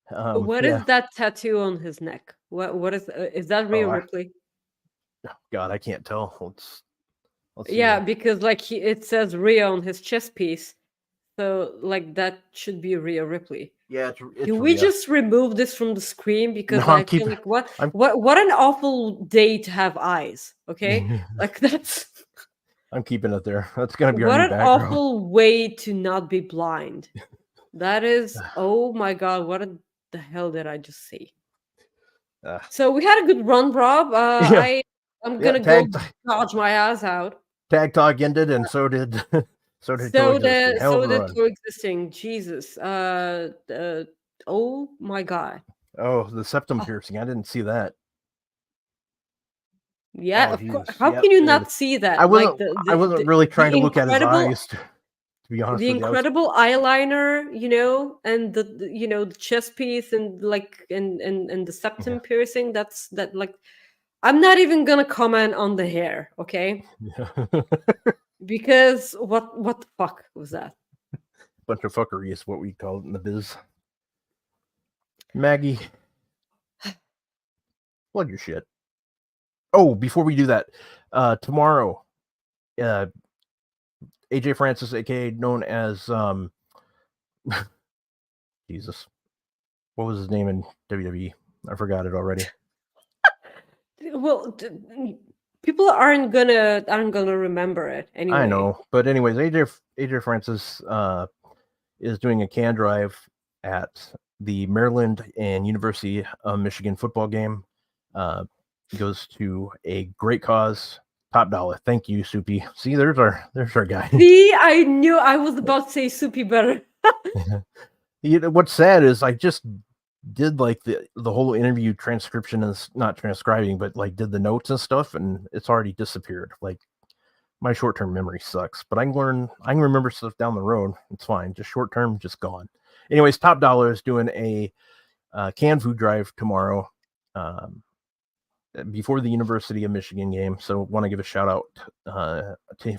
what is that tattoo on his neck? What is that Rhea Ripley? God, I can't tell. Let's yeah, see. because like it says Rhea on his chest piece, so like that should be Rhea Ripley. Yeah, it's Can we Rhea. just remove this from the screen because No, I feel like what an awful day to have eyes. Okay, like that's. I'm keeping it there. That's gonna be what our new an background. awful way to not be blind. That is. Oh my god! What the hell did I just see? So we had a good run, Rob. I'm gonna go dodge my ass out. Tag Talk ended, and so did Coexisting. Hell of a run. Coexisting. Jesus. Oh my god. Oh, the septum piercing. I didn't see that. Yeah, of course. How can you not see that? I wasn't really trying to look at his eyes. To be honest, the incredible eyeliner, and the chest piece, and like and the septum piercing. That like, I'm not even gonna comment on the hair, okay? Because what the fuck was that? Bunch of fuckery is what we call it in the biz. Maggie, plug your shit. Oh, before we do that, tomorrow, AJ Francis, aka known as Jesus, what was his name in WWE? I forgot it already. Well, people aren't gonna remember it anyway. I know, but anyways, AJ Francis is doing a can drive at the Maryland and University of Michigan football game. Goes to a great cause. Top dollar. Thank you, Soupy. See, there's our guy. See, I knew I was about to say Soupy better. What's sad is I just did like the whole interview transcription, is not transcribing, but like did the notes and stuff, and it's already disappeared. Like, my short-term memory sucks, but I can remember stuff down the road. It's fine. Just short-term, just gone. Anyways, Top Dollar is doing a canned food drive tomorrow. Before the University of Michigan game. So want to give a shout out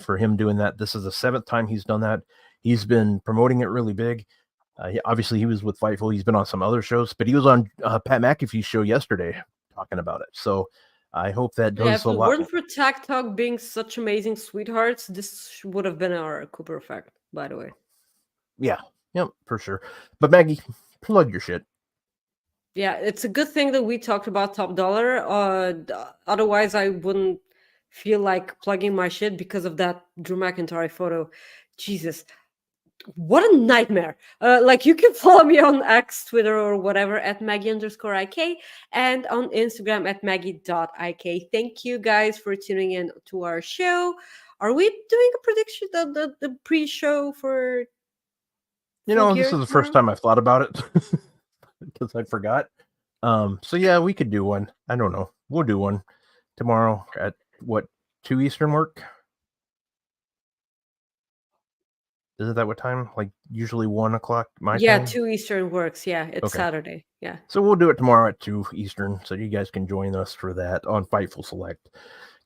for him doing that. This is the 7th time he's done that. He's been promoting it really big. Obviously, he was with Fightful. He's been on some other shows, but he was on Pat McAfee's show yesterday talking about it. So I hope that does a lot. If it weren't for Tag Talk being such amazing sweethearts, this would have been our Cooper effect, by the way. Yeah, for sure. But Maggie, plug your shit. Yeah, it's a good thing that we talked about Top Dollar. Otherwise, I wouldn't feel like plugging my shit because of that Drew McIntyre photo. Jesus, what a nightmare. Like, you can follow me on X, Twitter, or whatever at Maggie_IK, and on Instagram at Maggie.IK. Thank you guys for tuning in to our show. Are we doing a prediction, the pre-show for Full This Gear is the first tomorrow? time I thought about it because I forgot. So yeah, we could do one. I don't know. We'll do one tomorrow at what, 2 Eastern work? Isn't that what time? Like usually 1 o'clock my Yeah, time? 2 Eastern works. Yeah, it's Okay. Saturday. Yeah. So we'll do it tomorrow at 2 Eastern, so you guys can join us for that on Fightful Select.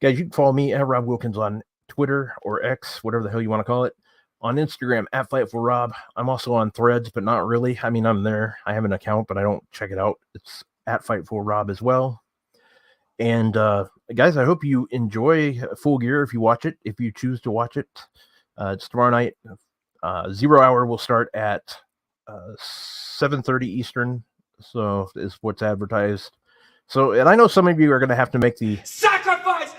Guys, you can follow me at Rob Wilkins on Twitter or X, whatever the hell you want to call it. On Instagram at FightfulRob. I'm also on Threads, but not really. I mean, I'm there. I have an account, but I don't check it out. It's at FightfulRob as well. And guys, I hope you enjoy Full Gear if you watch it, if you choose to watch it. It's tomorrow night. 0 hour will start at 7:30 Eastern. So is what's advertised. So, and I know some of you are going to have to make the sacrifice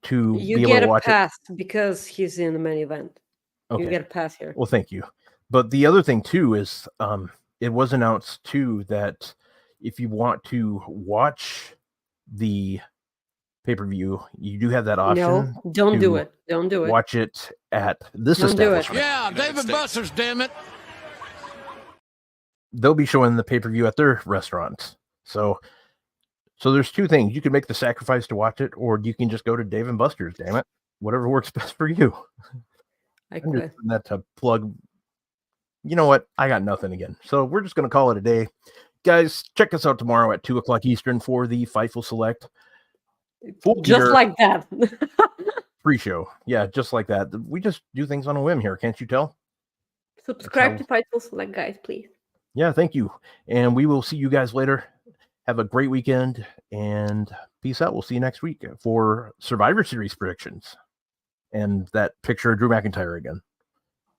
to You be able get to a watch it. pass because he's in the main event. Okay. You get a pass here. Well, thank you. But the other thing too is it was announced too that if you want to watch the pay-per-view, you do have that option. No, don't do it. Don't do it. Watch it at this Don't do it. establishment. Yeah, David Buster's, damn it. They'll be showing the pay-per-view at their restaurants. So there's two things. You can make the sacrifice to watch it, or you can just go to Dave and Buster's, damn it. Whatever works best for you. I I'm just quit. putting that to plug. You know what? I got nothing again. So we're just going to call it a day. Guys, check us out tomorrow at 2 o'clock Eastern for the Fightful Select. Full Just Gear like that. pre-show. Yeah, just like that. We just do things on a whim here. Can't you tell? Subscribe to Fightful Select, guys, please. Yeah, thank you. And we will see you guys later. Have a great weekend and peace out. We'll see you next week for Survivor Series predictions and that picture of Drew McIntyre again.